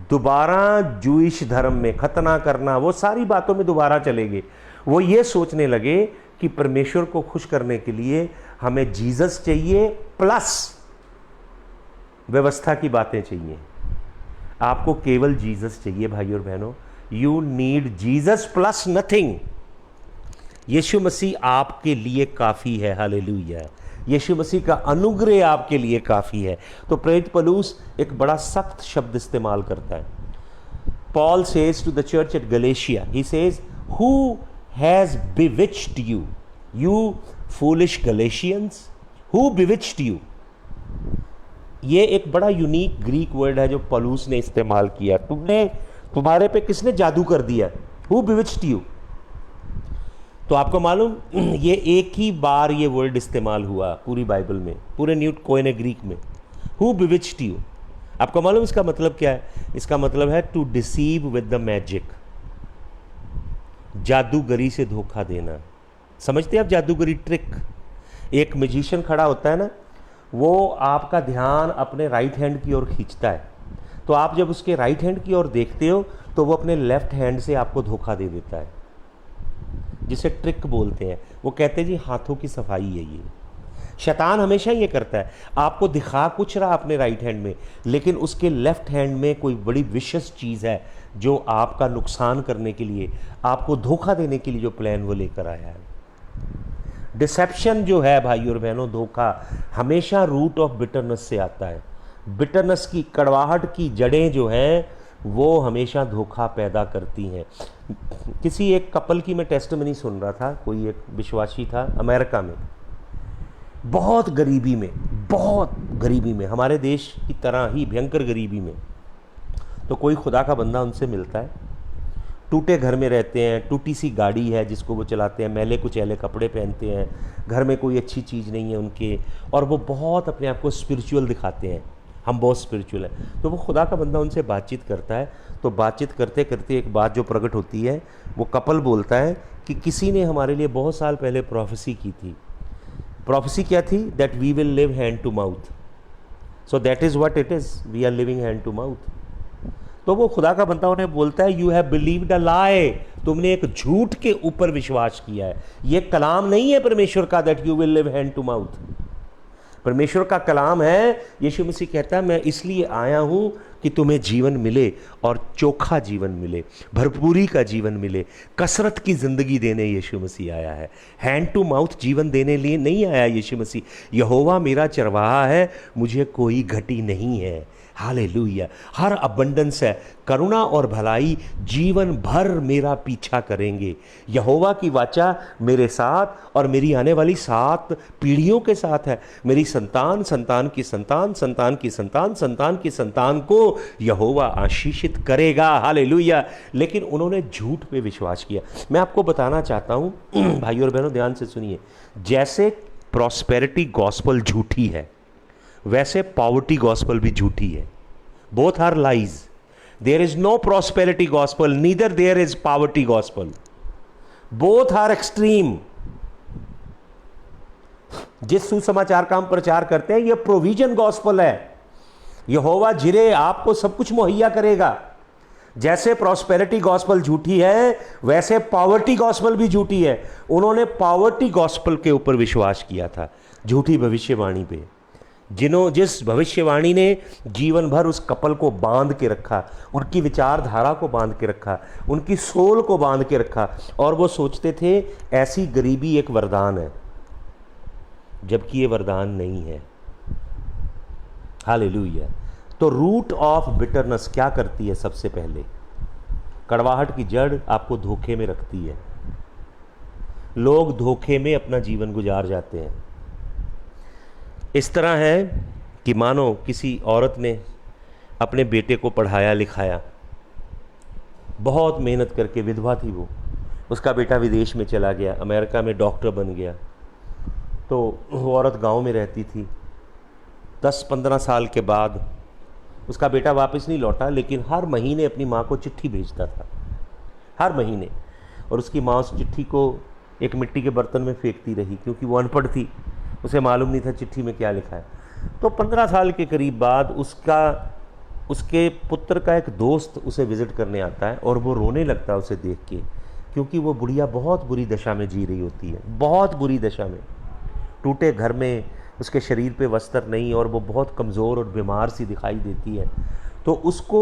दोबारा जूइश धर्म में खतना करना, वो सारी बातों में दोबारा चले गए। वो ये सोचने लगे कि परमेश्वर को खुश करने के लिए हमें जीसस चाहिए प्लस व्यवस्था की बातें चाहिए। आपको केवल जीसस चाहिए भाई और बहनों। You need Jesus plus nothing. यीशु मसीह आपके लिए काफ़ी है। हालेलुया। यीशु मसीह का अनुग्रह आपके लिए काफ़ी है। तो प्रेरित पौलुस एक बड़ा सख्त शब्द इस्तेमाल करता है। Paul says to the church at Galatia, he says, who has bewitched you, you foolish Galatians, who bewitched you. ये एक बड़ा यूनिक ग्रीक वर्ड है जो पौलुस ने इस्तेमाल किया। तुम्हारे पे किसने जादू कर दिया? Who bewitched you. तो आपको मालूम, ये एक ही बार ये वर्ड इस्तेमाल हुआ पूरी बाइबल में, पूरे न्यू कोएने ग्रीक में। Who bewitched you. आपको मालूम इसका मतलब क्या है? इसका मतलब है to deceive with the magic, जादूगरी से धोखा देना। समझते हैं आप जादूगरी ट्रिक? एक मैजिशियन खड़ा होता है ना, वो आपका ध्यान अपने राइट हैंड की ओर खींचता है, तो आप जब उसके राइट हैंड की ओर देखते हो तो वो अपने लेफ्ट हैंड से आपको धोखा दे देता है, जिसे ट्रिक बोलते हैं। वो कहते हैं जी हाथों की सफाई है ये। शैतान हमेशा ये करता है, आपको दिखा कुछ रहा अपने राइट हैंड में, लेकिन उसके लेफ्ट हैंड में कोई बड़ी विशेष चीज़ है जो आपका नुकसान करने के लिए, आपको धोखा देने के लिए जो प्लान वो लेकर आया है। डिसेप्शन जो है भाई और बहनों, धोखा हमेशा रूट ऑफ बिटरनेस से आता है। बिटरनेस की, कड़वाहट की जड़ें जो हैं वो हमेशा धोखा पैदा करती हैं। किसी एक कपल की मैं टेस्टिमनी सुन रहा था, कोई एक विश्वासी था अमेरिका में, बहुत गरीबी में, हमारे देश की तरह ही भयंकर गरीबी में। तो कोई खुदा का बंदा उनसे मिलता है, टूटे घर में रहते हैं, टूटी सी गाड़ी है जिसको वो चलाते हैं, मैले कुचैले कपड़े पहनते हैं, घर में कोई अच्छी चीज़ नहीं है उनके, और वो बहुत अपने आप को स्पिरिचुअल दिखाते हैं, हम बहुत स्पिरिचुअल हैं। तो वो खुदा का बंदा उनसे बातचीत करता है, तो बातचीत करते करते एक बात जो प्रकट होती है, वो कपल बोलता है कि किसी ने हमारे लिए बहुत साल पहले प्रोफेसी की थी। प्रोफेसी क्या थी? That we will live hand to mouth. So that is what it is, we are living hand to mouth. तो वो खुदा का बंदा उन्हें बोलता है, you have believed a lie, तुमने एक झूठ के ऊपर विश्वास किया है। ये कलाम नहीं है परमेश्वर का, that you will live hand to mouth. परमेश्वर का कलाम है, यीशु मसीह कहता है मैं इसलिए आया हूं कि तुम्हें जीवन मिले, और चोखा जीवन मिले, भरपूरी का जीवन मिले, कसरत की ज़िंदगी देने यीशु मसीह आया है। हैंड टू माउथ जीवन देने लिए नहीं आया यीशु मसीह। यहोवा मेरा चरवाहा है, मुझे कोई घटी नहीं है। हालेलुया। हर अबंडेंस है, करुणा और भलाई जीवन भर मेरा पीछा करेंगे। यहोवा की वाचा मेरे साथ और मेरी आने वाली 7 पीढ़ियों के साथ है। मेरी संतान, संतान की संतान, संतान की संतान, संतान की संतान को यहोवा आशीषित करेगा। हालेलुया। लेकिन उन्होंने झूठ पे विश्वास किया। मैं आपको बताना चाहता हूँ भाई और बहनों, ध्यान से सुनिए, जैसे प्रॉस्पेरिटी गॉस्पल झूठी है, वैसे पॉवर्टी गॉस्पल भी झूठी है। Both are lies. There is no prosperity gospel, neither there is poverty gospel. Both are extreme. जिस सुसमाचार का हम प्रचार करते हैं, यह प्रोविजन गॉस्पल है। यहोवा जिरे आपको सब कुछ मुहैया करेगा। जैसे प्रॉस्पेरिटी गॉस्पल झूठी है, वैसे पॉवर्टी गॉस्पल भी झूठी है। उन्होंने पॉवर्टी गॉस्पल के ऊपर विश्वास किया था, झूठी भविष्यवाणी पे। जिस भविष्यवाणी ने जीवन भर उस कपल को बांध के रखा, उनकी विचारधारा को बांध के रखा, उनकी सोल को बांध के रखा, और वो सोचते थे ऐसी गरीबी एक वरदान है, जबकि ये वरदान नहीं है। हालेलुया। तो रूट ऑफ बिटरनेस क्या करती है? सबसे पहले कड़वाहट की जड़ आपको धोखे में रखती है। लोग धोखे में अपना जीवन गुजार जाते हैं। इस तरह है कि मानो किसी औरत ने अपने बेटे को पढ़ाया लिखाया, बहुत मेहनत करके, विधवा थी वो, उसका बेटा विदेश में चला गया, अमेरिका में डॉक्टर बन गया। तो वो औरत गांव में रहती थी, 10-15 साल के बाद उसका बेटा वापस नहीं लौटा, लेकिन हर महीने अपनी माँ को चिट्ठी भेजता था, हर महीने। और उसकी माँ उस चिट्ठी को एक मिट्टी के बर्तन में फेंकती रही, क्योंकि वो अनपढ़ थी, उसे मालूम नहीं था चिट्ठी में क्या लिखा है। तो 15 साल के करीब बाद उसके पुत्र का एक दोस्त उसे विज़िट करने आता है, और वो रोने लगता है उसे देख के, क्योंकि वो बुढ़िया बहुत बुरी दशा में जी रही होती है, बहुत बुरी दशा में, टूटे घर में, उसके शरीर पे वस्त्र नहीं, और वो बहुत कमज़ोर और बीमार सी दिखाई देती है। तो उसको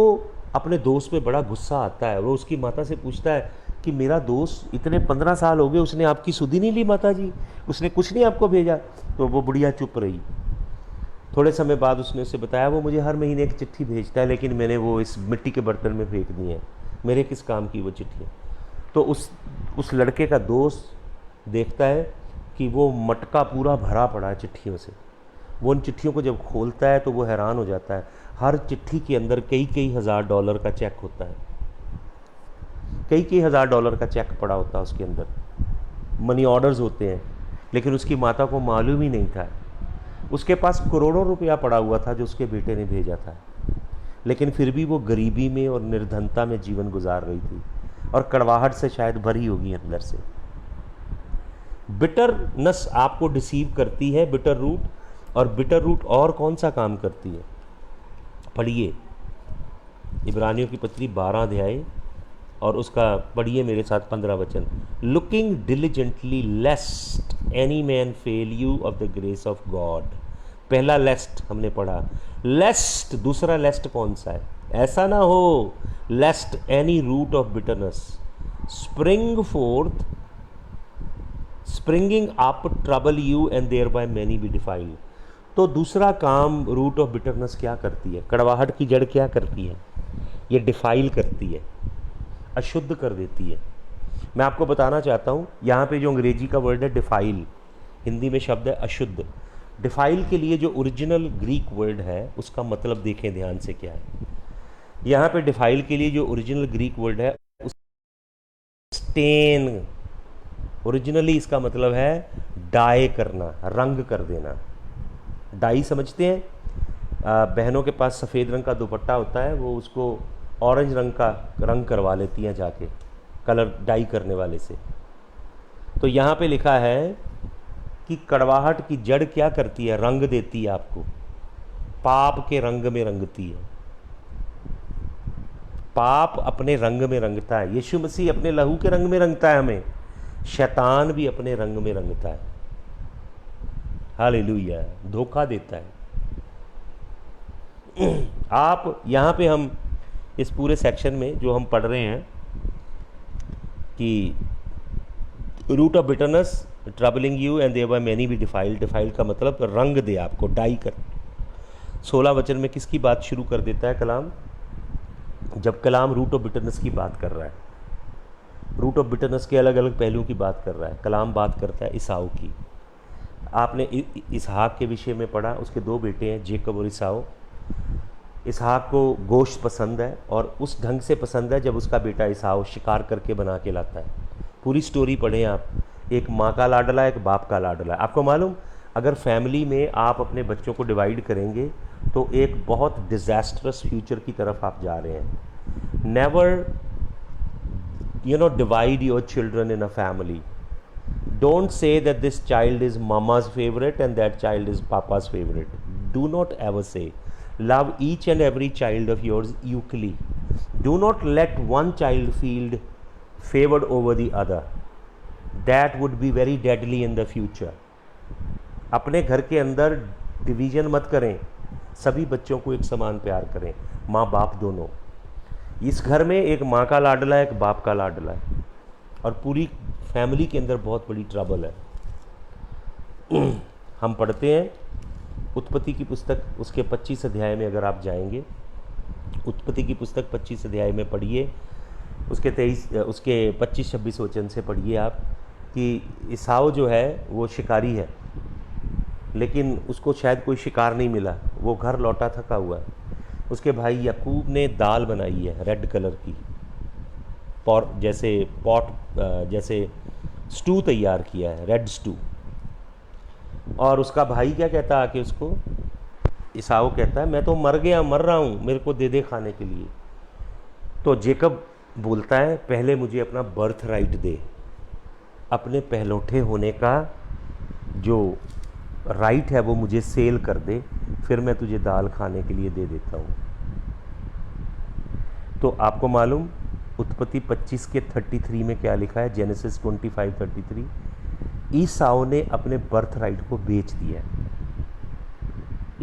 अपने दोस्त पे बड़ा गुस्सा आता है। वो उसकी माता से पूछता है कि मेरा दोस्त इतने 15 साल हो गए, उसने आपकी सुधि नहीं ली माता जी, उसने कुछ नहीं आपको भेजा। तो वो बुढ़िया चुप रही। थोड़े समय बाद उसने उसे बताया, वो मुझे हर महीने एक चिट्ठी भेजता है, लेकिन मैंने वो इस मिट्टी के बर्तन में फेंक दी है, मेरे किस काम की वो चिट्ठियाँ। तो उस लड़के का दोस्त देखता है कि वो मटका पूरा भरा पड़ा है चिट्ठियों से। वो उन चिट्ठियों को जब खोलता है तो वो हैरान हो जाता है। हर चिट्ठी के अंदर कई कई हज़ार डॉलर का चेक होता है, कई कई हज़ार डॉलर का चेक पड़ा होता है उसके अंदर, मनी ऑर्डर्स होते हैं। लेकिन उसकी माता को मालूम ही नहीं था। उसके पास करोड़ों रुपया पड़ा हुआ था जो उसके बेटे ने भेजा था, लेकिन फिर भी वो गरीबी में और निर्धनता में जीवन गुजार रही थी, और कड़वाहट से शायद भरी होगी अंदर से। बिटरनेस आपको डिसीव करती है, बिटर रूट। और बिटर रूट और कौन सा काम करती है? पढ़िए इब्रानियों की पत्री 12 अध्याय, और उसका पढ़िए मेरे साथ 15 वचन। Looking diligently lest any man fail you of the grace of God. पहला लेस्ट हमने पढ़ा, लेस्ट। दूसरा लेस्ट कौन सा है? ऐसा ना हो, lest any root of bitterness spring forth, springing up trouble you and thereby many be defiled. तो दूसरा काम रूट ऑफ बिटरनेस क्या करती है? कड़वाहट की जड़ क्या करती है? ये डिफाइल करती है, अशुद्ध कर देती है। मैं आपको बताना चाहता हूँ, यहाँ पे जो अंग्रेजी का वर्ड है डिफाइल, हिंदी में शब्द है अशुद्ध। डिफाइल के लिए जो ओरिजिनल ग्रीक वर्ड है उसका मतलब देखें ध्यान से क्या है। यहाँ पे डिफाइल के लिए जो ओरिजिनल ग्रीक वर्ड है, स्टेन, ओरिजिनली इसका मतलब है डाई करना, रंग कर देना। डाई समझते हैं? बहनों के पास सफ़ेद रंग का दुपट्टा होता है, वो उसको ऑरेंज रंग का रंग करवा लेती हैं जाके कलर डाई करने वाले से। तो यहाँ पे लिखा है कि कड़वाहट की जड़ क्या करती है? रंग देती है आपको, पाप के रंग में रंगती है। पाप अपने रंग में रंगता है, यीशु मसीह अपने लहू के रंग में रंगता है हमें, शैतान भी अपने रंग में रंगता है। हालेलुया, धोखा देता है। आप यहाँ पे हम इस पूरे सेक्शन में जो हम पढ़ रहे हैं कि root of bitterness troubling you and thereby many be defiled. Defiled का मतलब रंग दे आपको, डाई कर। 16 वचन में किसकी बात शुरू कर देता है कलाम? जब कलाम रूट ऑफ बिटरनेस की बात कर रहा है, रूट ऑफ बिटरनेस के अलग अलग पहलुओं की बात कर रहा है, कलाम बात करता है ईसाऊ की। आपने इसहाक के विषय में पढ़ा, उसके 2 बेटे हैं, जेकब और ईसाऊ। इसहाक को गोश्त पसंद है, और उस ढंग से पसंद है जब उसका बेटा ईसाऊ शिकार करके बना के लाता है। पूरी स्टोरी पढ़ें आप, एक माँ का लाडला, एक बाप का लाडला। आपको मालूम, अगर फैमिली में आप अपने बच्चों को डिवाइड करेंगे तो एक बहुत डिज़ास्टरस फ्यूचर की तरफ आप जा रहे हैं। Never divide your children in a family. Don't say that this child is mama's favorite and that child is papa's favorite. Do not ever say. Love each and every child of yours equally. Do not let one child feel favored over the other. That would be very deadly in the future. अपने घर के अंदर division मत करें, सभी बच्चों को एक समान प्यार करें, माँ बाप दोनों। इस घर में एक माँ का लाडला है, एक बाप का लाडला है, और पूरी फैमिली के अंदर बहुत बड़ी ट्रबल है। हम पढ़ते हैं उत्पत्ति की पुस्तक, उसके 25 अध्याय में अगर आप जाएंगे, उत्पत्ति की पुस्तक 25 अध्याय में पढ़िए, उसके 25-26 वचन से पढ़िए आप कि ईसाऊ जो है वो शिकारी है, लेकिन उसको शायद कोई शिकार नहीं मिला, वो घर लौटा थका हुआ है। उसके भाई याकूब ने दाल बनाई है रेड कलर की, जैसे स्टू तैयार किया है, रेड स्टू। और उसका भाई क्या कहता है आके उसको ईसाऊ कहता है मैं तो मर गया, मर रहा हूँ, मेरे को दे दे खाने के लिए। तो जेकब बोलता है पहले मुझे अपना बर्थ राइट दे, अपने पहलौठे होने का जो राइट है वो मुझे सेल कर दे, फिर मैं तुझे दाल खाने के लिए दे देता हूँ। तो आपको मालूम उत्पत्ति 25 के 33 में क्या लिखा है, जेनेसिस 25:33, ईसाऊ ने अपने बर्थ राइट को बेच दिया।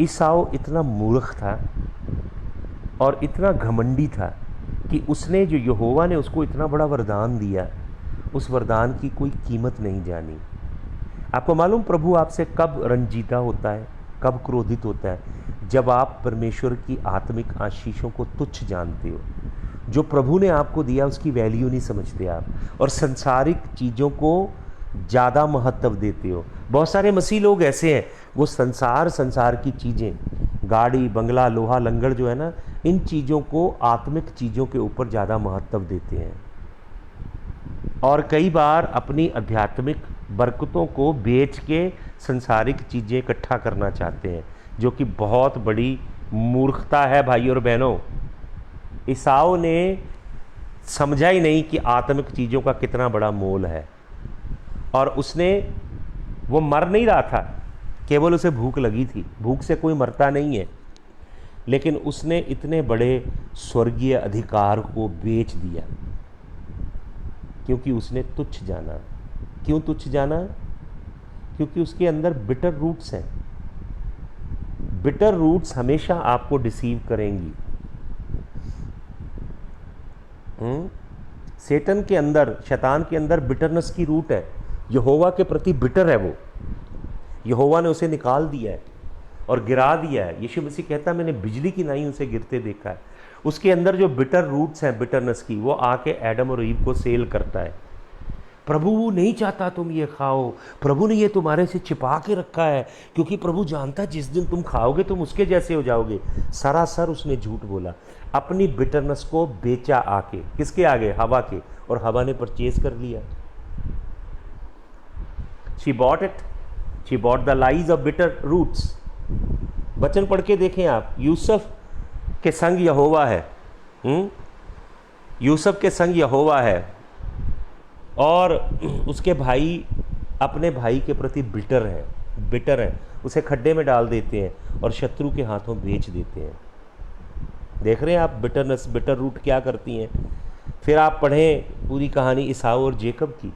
ईसाऊ इतना मूर्ख था और इतना घमंडी था कि उसने जो यहोवा ने उसको इतना बड़ा वरदान दिया, उस वरदान की कोई कीमत नहीं जानी। आपको मालूम प्रभु आपसे कब रंजीता होता है, कब क्रोधित होता है? जब आप परमेश्वर की आत्मिक आशीषों को तुच्छ जानते हो। जो प्रभु ने आपको दिया उसकी वैल्यू नहीं समझते आप, और संसारिक चीज़ों को ज़्यादा महत्व देते हो। बहुत सारे मसीह लोग ऐसे हैं, वो संसार की चीज़ें, गाड़ी बंगला लोहा लंगड़ जो है ना, इन चीज़ों को आत्मिक चीज़ों के ऊपर ज़्यादा महत्व देते हैं, और कई बार अपनी आध्यात्मिक बरकतों को बेच के संसारिक चीज़ें इकट्ठा करना चाहते हैं, जो कि बहुत बड़ी मूर्खता है भाई और बहनों। ईसाऊ ने समझा ही नहीं कि आत्मिक चीज़ों का कितना बड़ा मोल है, और वो मर नहीं रहा था, केवल उसे भूख लगी थी। भूख से कोई मरता नहीं है, लेकिन उसने इतने बड़े स्वर्गीय अधिकार को बेच दिया क्योंकि उसने तुच्छ जाना। क्यों तुच्छ जाना? क्योंकि उसके अंदर बिटर रूट्स हैं। बिटर रूट्स हमेशा आपको डिसीव करेंगी। सेटन के अंदर, शैतान के अंदर बिटरनेस की रूट है। यहोवा के प्रति बिटर है वो। यहोवा ने उसे निकाल दिया है और गिरा दिया है। यीशु मसीह कहता है मैंने बिजली की नाई उसे गिरते देखा है। उसके अंदर जो बिटर रूट्स हैं बिटरनेस की, वो आके एडम और ईव को सेल करता है। प्रभु नहीं चाहता तुम ये खाओ, प्रभु ने ये तुम्हारे से छिपा के रखा है, क्योंकि प्रभु जानता है जिस दिन तुम खाओगे तुम उसके जैसे हो जाओगे। सरासर उसने झूठ बोला, अपनी बिटरनेस को बेचा आके। किसके आगे? हवा के। और हवा ने परचेज कर लिया। She bought it, she bought the lies of bitter roots. वचन पढ़ के देखें आप, यूसुफ के संग यहोवा है। यूसुफ के संग यहोवा है, और उसके भाई अपने भाई के प्रति बिटर हैं, उसे खड्डे में डाल देते हैं और शत्रु के हाथों बेच देते हैं। देख रहे हैं आप बिटरनेस, बिटर रूट क्या करती हैं। फिर आप पढ़ें पूरी कहानी ईसाऊ और जेकब की,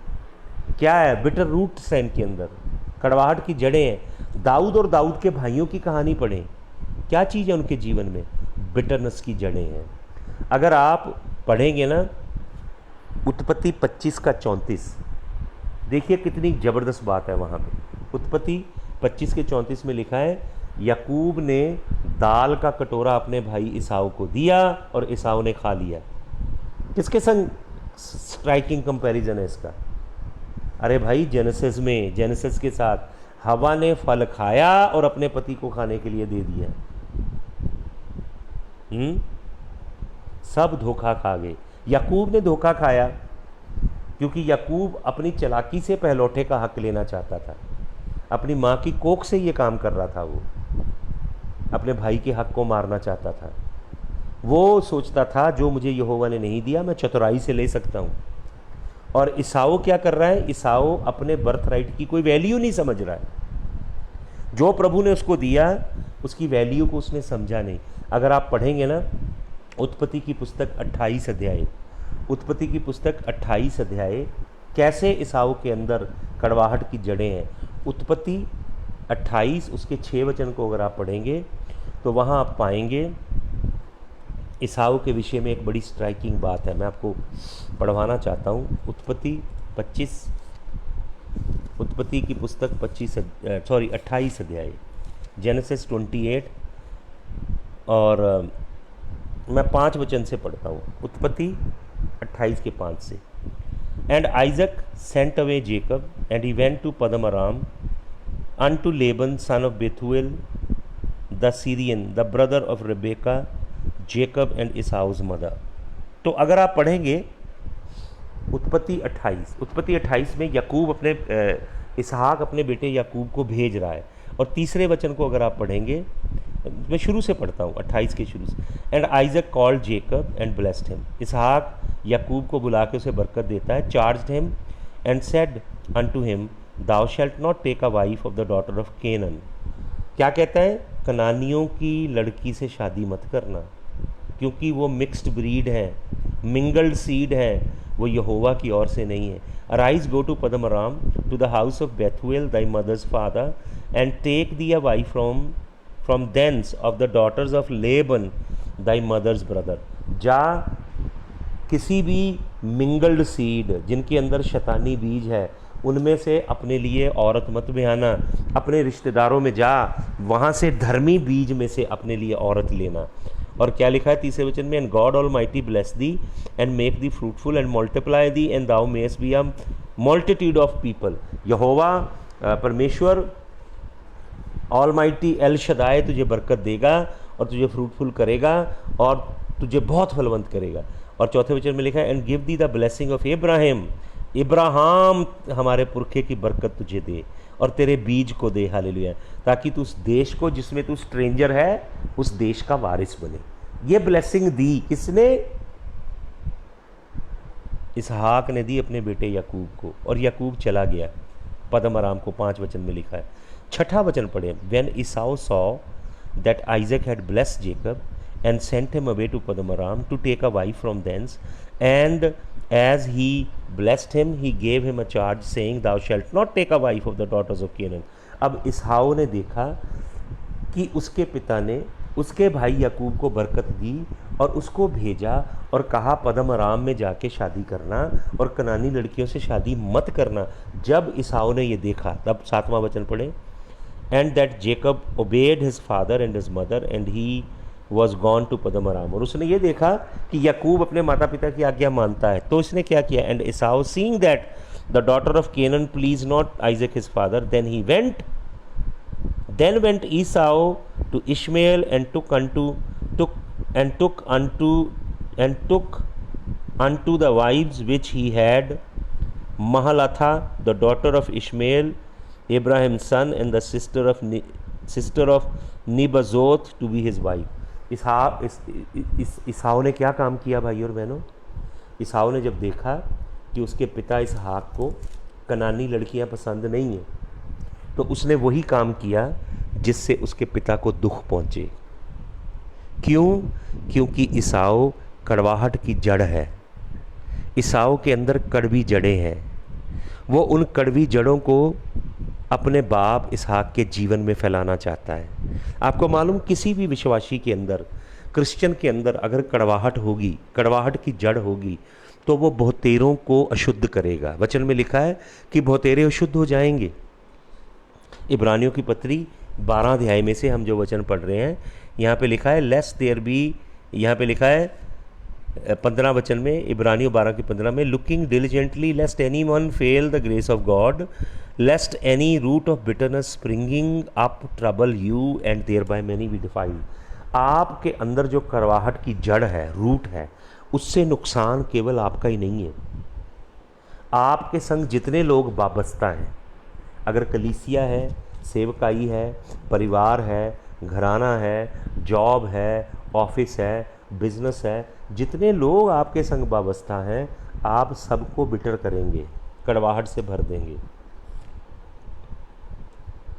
क्या है? बिटर रूट्स हैं इनके अंदर, कड़वाहट की जड़ें हैं। दाऊद और दाऊद के भाइयों की कहानी पढ़ें, क्या चीज़ है उनके जीवन में? बिटरनेस की जड़ें हैं। अगर आप पढ़ेंगे ना उत्पत्ति 25 का 34, देखिए कितनी ज़बरदस्त बात है वहाँ पे। उत्पत्ति 25 के 34 में लिखा है, याकूब ने दाल का कटोरा अपने भाई ईसाऊ को दिया और ईसाऊ ने खा लिया। किसके संग स्ट्राइकिंग कंपैरिजन है इसका? अरे भाई जेनेसिस में, जेनेसिस के साथ हवा ने फल खाया और अपने पति को खाने के लिए दे दिया। सब धोखा खा गए। याकूब ने धोखा खाया क्योंकि याकूब अपनी चालाकी से पहलौठे का हक लेना चाहता था। अपनी माँ की कोख से ये काम कर रहा था। वो अपने भाई के हक को मारना चाहता था। वो सोचता था जो मुझे यहोवा ने नहीं दिया मैं चतुराई से ले सकता हूँ। और ईसाऊ क्या कर रहा है? ईसाऊ अपने बर्थ राइट की कोई वैल्यू नहीं समझ रहा है। जो प्रभु ने उसको दिया उसकी वैल्यू को उसने समझा नहीं। अगर आप पढ़ेंगे ना उत्पत्ति की पुस्तक 28 अध्याय, उत्पत्ति की पुस्तक 28 अध्याय, कैसे ईसाऊ के अंदर कड़वाहट की जड़ें हैं। उत्पत्ति 28 उसके 6 वचन को अगर आप पढ़ेंगे तो वहाँ आप पाएंगे ईसाऊ के विषय में एक बड़ी स्ट्राइकिंग बात है। मैं आपको पढ़वाना चाहता हूँ। उत्पत्ति की पुस्तक 28 अध्याय, जेनेसिस 28, और मैं 5 वचन से पढ़ता हूँ। उत्पत्ति 28 के 5 से। And Isaac sent away Jacob and he went to Padan Aram unto Laban son of Bethuel the Syrian the brother of Rebekah Jacob and Esau's mother। तो अगर आप पढ़ेंगे उत्पत्ति 28 में याकूब अपने इसहाक अपने बेटे याकूब को भेज रहा है। और तीसरे वचन को अगर आप पढ़ेंगे मैं शुरू से पढ़ता हूँ 28 के शुरू से। And Isaac called Jacob and blessed him, इसहाक याकूब को बुला के उसे बरकत देता है। Charged him and said unto him, thou shalt not take a wife of the daughter of Canaan. क्या कहता है? कनानियों की लड़की से शादी मत करना, क्योंकि वो मिक्स्ड ब्रीड है, मिंगल्ड सीड है, वो यहोवा की ओर से नहीं है। Arise go to Padanaram to the house of Bethuel thy mother's father and take thee a wife from thence of the daughters of Laban thy mother's brother. जा किसी भी मिंगल्ड सीड जिनके अंदर शैतानी बीज है उनमें से अपने लिए औरत मत ब्याहना, अपने रिश्तेदारों में जा, वहाँ से धर्मी बीज में से अपने लिए औरत लेना। और क्या लिखा है 30वें वचन में? And God almighty bless thee and make thee fruitful and multiply thee and thou mayest be a multitude of people. यहोवा परमेश्वर ऑल माइटी एल शदाय तुझे बरकत देगा और तुझे फ्रूटफुल करेगा और तुझे बहुत फलवंत करेगा। और चौथे वचन में लिखा है and give the the blessing of Ibrahim, Ibrahim हमारे पुरखे की बरकत तुझे दे और तेरे बीज को दे, हालेलुया, ताकि तू उस देश को जिसमें तू स्ट्रेंजर है उस देश का वारिस बने। ये ब्लेसिंग दी किसने? इसहाक ने दी अपने बेटे याकूब को, और याकूब चला गया पदमराम को। 5 वचन में लिखा है। छठा वचन पढ़े। When Esau saw that Isaac had blessed Jacob and sent him away to Padamaram to take a wife from thence, and as he blessed him he gave him a charge saying, thou shalt not take a wife of the daughters of Canaan। अब इसहाऊ ने देखा कि उसके पिता ने उसके भाई याकूब को बरकत दी और उसको भेजा और कहा पदमराम में जाके शादी करना और कनानी लड़कियों से शादी मत करना। जब इसहाऊ ने ये देखा तब 7वां वचन पढ़े। And that Jacob obeyed his father and his mother and he was gone to Padanaram. और उसने ये देखा कि याकूब अपने माता पिता की आज्ञा मानता है, तो इसने क्या किया? And Esau seeing that the daughter of Canaan please not Isaac his father, then went Esau to Ishmael and took unto the wives which he had, Mahalatha the daughter of Ishmael, Abraham's son, and the sister of Nebajoth to be his wife। इसहाऊ ने क्या काम किया भाई और बहनों? इसहाऊ ने जब देखा कि उसके पिता इसहाक को कनानी लड़कियां पसंद नहीं हैं, तो उसने वही काम किया जिससे उसके पिता को दुख पहुंचे। क्यों? क्योंकि ईसाऊ कड़वाहट की जड़ है। ईसाऊ के अंदर कड़वी जड़ें हैं। वो उन कड़वी जड़ों को अपने बाप इसहाक के जीवन में फैलाना चाहता है। आपको मालूम, किसी भी विश्वासी के अंदर, क्रिश्चियन के अंदर अगर कड़वाहट होगी, कड़वाहट की जड़ होगी, तो वो बहुतेरों को अशुद्ध करेगा। वचन में लिखा है कि बहुतेरे अशुद्ध हो जाएंगे। इब्रानियों की पत्री 12 अध्याय में से हम जो वचन पढ़ रहे हैं, यहाँ पे लिखा है लेस्ट देयर बी, यहाँ पे लिखा है 15 वचन में, इब्रानियों 12 की 15 में, looking diligently lest any one fail the grace of God, lest any root of bitterness springing up trouble you and thereby many be defiled. आपके अंदर जो कड़वाहट की जड़ है, रूट है, उससे नुकसान केवल आपका ही नहीं है, आपके संग जितने लोग वाबस्ता हैं। अगर कलीसिया है, सेवकाई है, परिवार है, घराना है, जॉब है, ऑफिस है, बिजनेस है, जितने लोग आपके संग वाबस्ता हैं, आप सबको बिटर करेंगे, कड़वाहट से भर देंगे।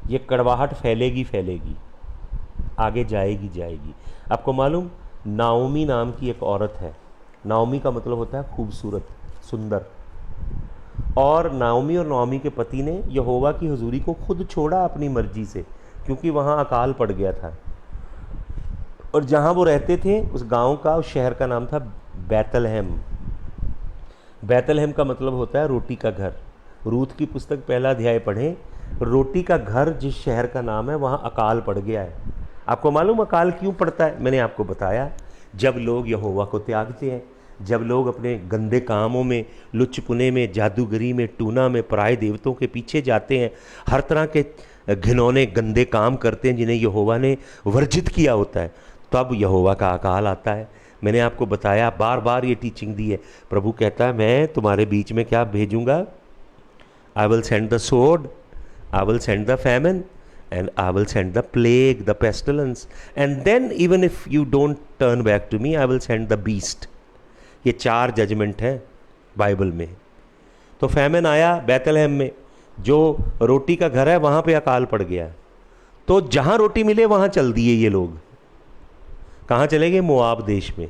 ये कड़वाहट फैलेगी फैलेगी, आगे जाएगी जाएगी। आपको मालूम, नाओमी नाम की एक औरत है। नाओमी का मतलब होता है खूबसूरत, सुंदर। और नाओमी और नाओमी के पति ने यहोवा की हुजूरी को खुद छोड़ा अपनी मर्जी से, क्योंकि वहाँ अकाल पड़ गया था। और जहाँ वो रहते थे, उस गांव का, उस शहर का नाम था बैतलहम। बैतलहम का मतलब होता है रोटी का घर। रूत की पुस्तक 1 अध्याय पढ़ें, रोटी का घर जिस शहर का नाम है, वहाँ अकाल पड़ गया है। आपको मालूम अकाल क्यों पड़ता है? मैंने आपको बताया, जब लोग यहोवा को त्यागते हैं, जब लोग अपने गंदे कामों में, लुच्चपुने में, जादूगरी में, टूना में, पराये देवतों के पीछे जाते हैं, हर तरह के घिनौने गंदे काम करते हैं जिन्हें यहोवा ने वर्जित किया होता है, तब यहोवा का अकाल आता है। मैंने आपको बताया, बार बार ये टीचिंग दी है। प्रभु कहता है, मैं तुम्हारे बीच में क्या भेजूँगा? I will send the sword, I will send the famine and I will send the plague, the pestilence, and then even if you don't turn back to me, I will send the beast. ये 4 judgement हैं Bible में। तो famine आया बैतलहम में, जो रोटी का घर है वहाँ पे अकाल पड़ गया। तो जहाँ रोटी मिले वहाँ चल दिए ये लोग। कहाँ चले गए? मोआब देश में।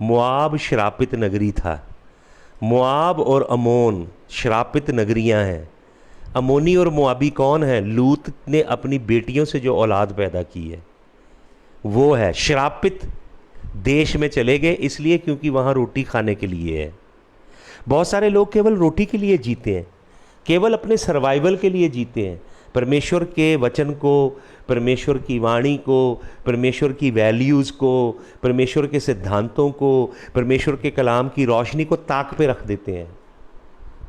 मोआब श्रापित नगरी था। मोआब और अमोन श्रापित नगरियाँ हैं। अमोनी और मोआबी कौन है? लूत ने अपनी बेटियों से जो औलाद पैदा की है वो है। श्रापित देश में चले गए इसलिए क्योंकि वहाँ रोटी खाने के लिए है। बहुत सारे लोग केवल रोटी के लिए जीते हैं, केवल अपने सर्वाइवल के लिए जीते हैं। परमेश्वर के वचन को, परमेश्वर की वाणी को, परमेश्वर की वैल्यूज़ को, परमेश्वर के सिद्धांतों को, परमेश्वर के कलाम की रोशनी को ताक पे रख देते हैं।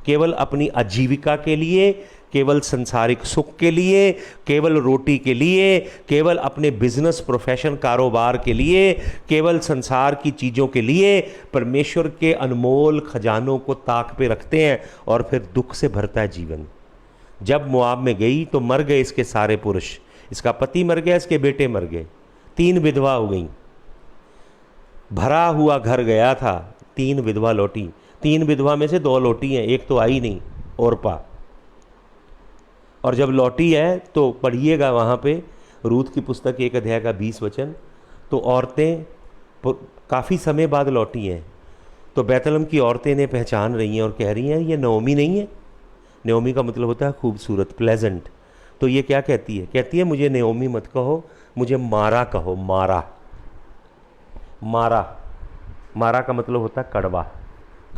केवल अपनी आजीविका के लिए, केवल संसारिक सुख के लिए, केवल रोटी के लिए, केवल अपने बिजनेस, प्रोफेशन, कारोबार के लिए, केवल संसार की चीज़ों के लिए परमेश्वर के अनमोल खजानों को ताक पे रखते हैं और फिर दुख से भरता है जीवन। जब मोआब में गई तो मर गए इसके सारे पुरुष। इसका पति मर गया, इसके बेटे मर गए, 3 विधवा हो गई। भरा हुआ घर गया था, 3 विधवा लौटी। 3 विधवा में से 2 लौटी हैं, एक तो आई नहीं, ओरपा। और जब लौटी है तो पढ़िएगा वहाँ पे रूत की पुस्तक 1 अध्याय का 20 वचन। तो औरतें काफ़ी समय बाद लौटी हैं। तो बैतलहम की औरतें इन्हें पहचान रही हैं और कह रही हैं ये नओमी नहीं है। नओमी का मतलब होता है खूबसूरत, प्लेजेंट। तो ये क्या कहती है? कहती है मुझे नओमी मत कहो, मुझे मारा कहो। मारा, मारा, मारा का मतलब होता है कड़वा,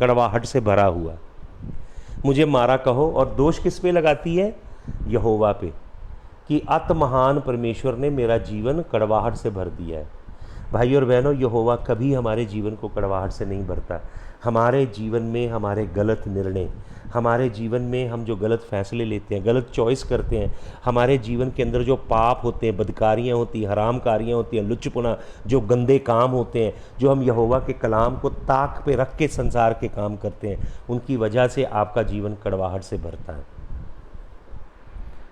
कड़वाहट से भरा हुआ। मुझे मारा कहो। और दोष किस पे लगाती है? यहोवा पे, कि अत महान परमेश्वर ने मेरा जीवन कड़वाहट से भर दिया है। भाई और बहनों, यहोवा कभी हमारे जीवन को कड़वाहट से नहीं भरता। हमारे जीवन में हमारे गलत निर्णय, हमारे जीवन में हम जो गलत फैसले लेते हैं, गलत चॉइस करते हैं, हमारे जीवन के अंदर जो पाप होते हैं, बदकारियाँ होती हैं, हरामकारियाँ होती हैं, लुच्चपना, जो गंदे काम होते हैं, जो हम यहोवा के कलाम को ताक पे रख के संसार के काम करते हैं, उनकी वजह से आपका जीवन कड़वाहट से भरता है।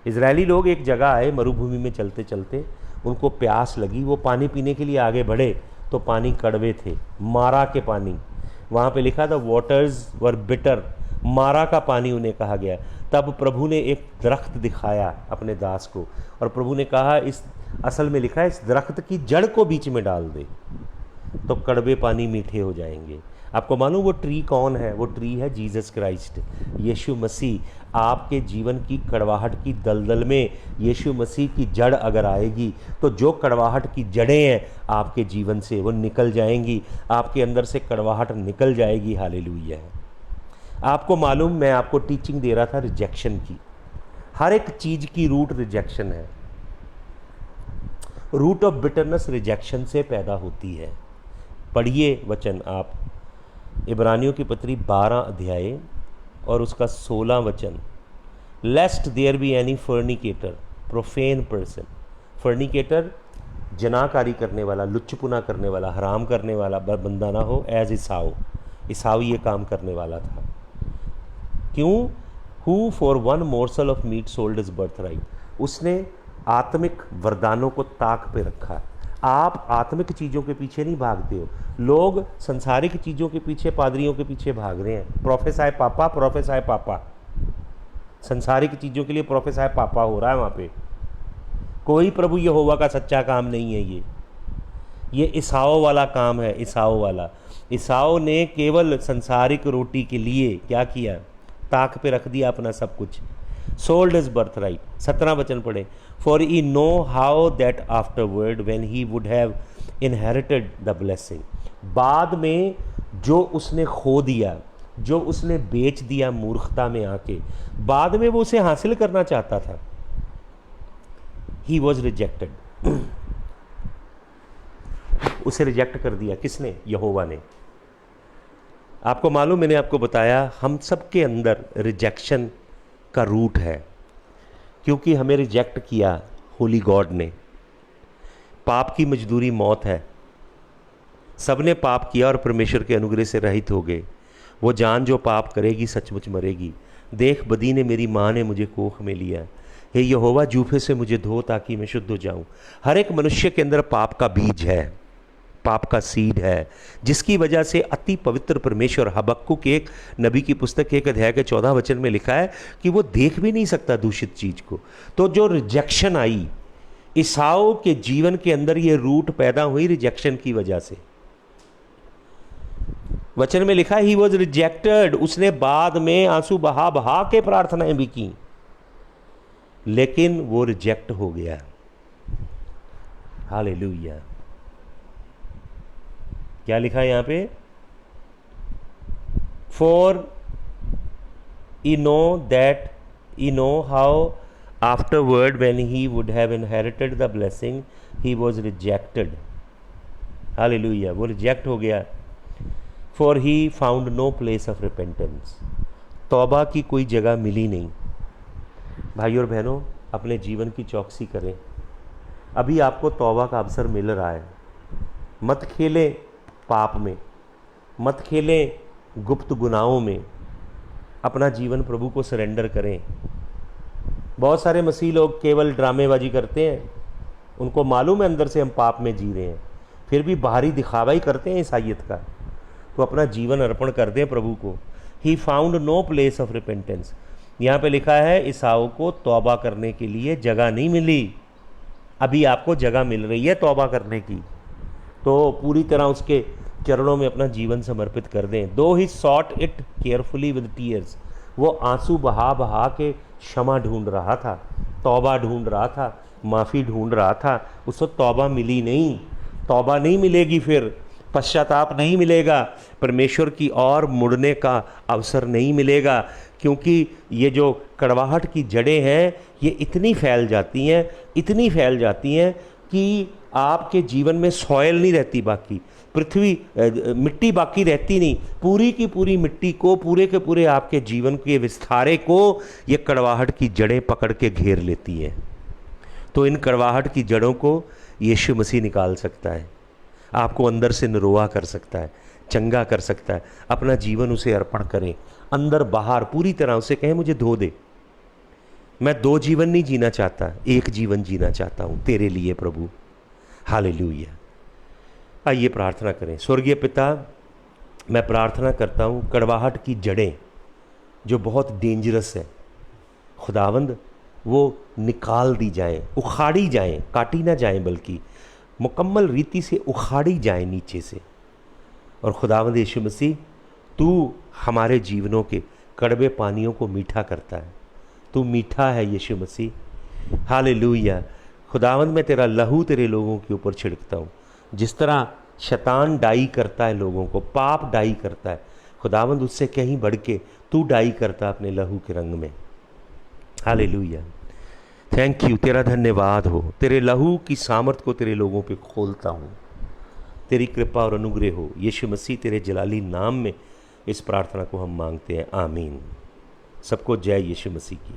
इजरायली लोग एक जगह आए, मरुभूमि में चलते चलते उनको प्यास लगी। वो पानी पीने के लिए आगे बढ़े तो पानी कड़वे थे, मारा के पानी। वहाँ पे लिखा था वाटर्स वर बिटर, मारा का पानी उन्हें कहा गया। तब प्रभु ने एक दरख्त दिखाया अपने दास को, और प्रभु ने कहा, इस असल में लिखा है इस दरख्त की जड़ को बीच में डाल दे तो कड़वे पानी मीठे हो जाएंगे। आपको मालूम वो ट्री कौन है? वो ट्री है जीसस क्राइस्ट, यीशु मसीह। आपके जीवन की कड़वाहट की दलदल में यीशु मसीह की जड़ अगर आएगी तो जो कड़वाहट की जड़ें हैं आपके जीवन से वो निकल जाएंगी, आपके अंदर से कड़वाहट निकल जाएगी। हालेलुया। आपको मालूम, मैं आपको टीचिंग दे रहा था रिजेक्शन की। हर एक चीज़ की रूट रिजेक्शन है। रूट ऑफ बिटरनेस रिजेक्शन से पैदा होती है। पढ़िए वचन आप, इब्रानियों की पत्री 12 अध्याय और उसका 16 वचन। Lest there be any fornicator, profane person. Fornicator जनाकारी करने वाला, लुच्चपुना करने वाला, हराम करने वाला बंदा ना हो, एज ईसाऊ। ईसाऊ ये काम करने वाला था। क्यों? Who for one morsel of meat sold is birth right. उसने आत्मिक वरदानों को ताक पे रखा। आप आत्मिक चीज़ों के पीछे नहीं भागते हो। लोग संसारिक चीज़ों के पीछे, पादरियों के पीछे भाग रहे हैं। प्रोफेसाय पापा, प्रोफेसाय पापा, संसारिक चीज़ों के लिए प्रोफेसाय पापा हो रहा है वहाँ पे। कोई प्रभु यहोवा का सच्चा काम नहीं है। ये ईसाओ वाला काम है, ईसाओ वाला। ईसाओ ने केवल संसारिक रोटी के लिए क्या किया? ताक पे रख दिया अपना सब कुछ। Sold is birth right. 17 वचन पढ़े। For ye know how that afterward when he would have inherited the blessing. बाद में जो उसने खो दिया, जो उसने बेच दिया मूर्खता में आके, बाद में वो उसे हासिल करना चाहता था। ही वॉज रिजेक्टेड। उसे रिजेक्ट कर दिया किसने? यहोवा ने। आपको मालूम, मैंने आपको बताया हम सब के अंदर रिजेक्शन का रूट है, क्योंकि हमें रिजेक्ट किया होली गॉड ने। पाप की मजदूरी मौत है। सबने पाप किया और परमेश्वर के अनुग्रह से रहित हो गए। वो जान जो पाप करेगी सचमुच मरेगी। देख बदी ने, मेरी माँ ने मुझे कोख में लिया। हे यहोवा जूफे से मुझे धो ताकि मैं शुद्ध हो जाऊं। हर एक मनुष्य के अंदर पाप का बीज है, पाप का सीड है, जिसकी वजह से अति पवित्र परमेश्वर, हबक्कुक एक नबी की पुस्तक 1 अध्याय के 14 वचन में लिखा है कि वो देख भी नहीं सकता दूषित चीज को। तो जो रिजेक्शन आई ईसाऊ के जीवन के अंदर, ये रूट पैदा हुई रिजेक्शन की वजह से। वचन में लिखा ही वॉज रिजेक्टेड, उसने बाद में आंसू बहा बहा के प्रार्थनाएं भी की, लेकिन वो रिजेक्ट हो गया। हालेलुया। क्या लिखा है यहां पे? For ye know that ye know how afterward when he would have inherited the blessing he was rejected. Hallelujah. वो रिजेक्ट हो गया। For he found no place of repentance, तौबा की कोई जगह मिली नहीं। भाइयों और बहनों, अपने जीवन की चौकसी करें। अभी आपको तौबा का अवसर मिल रहा है। मत खेलें पाप में, मत खेलें गुप्त गुनाहों में। अपना जीवन प्रभु को सरेंडर करें। बहुत सारे मसीह लोग केवल ड्रामेबाजी करते हैं, उनको मालूम है अंदर से हम पाप में जी रहे हैं, फिर भी बाहरी दिखावा ही करते हैं ईसाइयत का। तो अपना जीवन अर्पण कर दें प्रभु को। He found no place of repentance. यहाँ पे लिखा है ईसाऊ को तौबा करने के लिए जगह नहीं मिली। अभी आपको जगह मिल रही है तौबा करने की, तो पूरी तरह उसके चरणों में अपना जीवन समर्पित कर दें। Though he sought it carefully with tears, वो आंसू बहा बहा के क्षमा ढूंढ रहा था, तौबा ढूंढ रहा था, माफ़ी ढूंढ रहा था। उसको तौबा मिली नहीं, तौबा नहीं मिलेगी, फिर पश्चाताप नहीं मिलेगा, परमेश्वर की ओर मुड़ने का अवसर नहीं मिलेगा, क्योंकि ये जो कड़वाहट की जड़ें हैं ये इतनी फैल जाती हैं, इतनी फैल जाती हैं कि आपके जीवन में सॉयल नहीं रहती, बाकी पृथ्वी मिट्टी बाकी रहती नहीं। पूरी की पूरी मिट्टी को, पूरे के पूरे आपके जीवन के विस्तारे को ये कड़वाहट की जड़ें पकड़ के घेर लेती हैं। तो इन कड़वाहट की जड़ों को यीशु मसीह निकाल सकता है, आपको अंदर से निरोआ कर सकता है, चंगा कर सकता है। अपना जीवन उसे अर्पण करें, अंदर बाहर पूरी तरह उसे कहें मुझे धो दे। मैं 2 जीवन नहीं जीना चाहता, 1 जीवन जीना चाहता हूँ तेरे लिए प्रभु। हालेलुया। आइए प्रार्थना करें। स्वर्गीय पिता, मैं प्रार्थना करता हूँ कड़वाहट की जड़ें जो बहुत डेंजरस है खुदावंद, वो निकाल दी जाएं, उखाड़ी जाएं, काटी ना जाएं, बल्कि मुकम्मल रीति से उखाड़ी जाए नीचे से। और खुदावंद यीशु मसीह, तू हमारे जीवनों के कड़वे पानियों को मीठा करता है। तू मीठा है यीशु मसीह। हालेलुया। खुदावंद, मैं तेरा लहू तेरे लोगों के ऊपर छिड़कता हूँ। जिस तरह शैतान डाई करता है लोगों को, पाप डाई करता है, खुदावंद उससे कहीं बढ़ के तू डाई करता अपने लहू के रंग में। हालेलुया। थैंक यू, तेरा धन्यवाद हो। तेरे लहू की सामर्थ को तेरे लोगों पे खोलता हूँ। तेरी कृपा और अनुग्रह हो यीशु मसीह, तेरे जलाली नाम में इस प्रार्थना को हम मांगते हैं। आमीन। सबको जय यीशु मसीह की।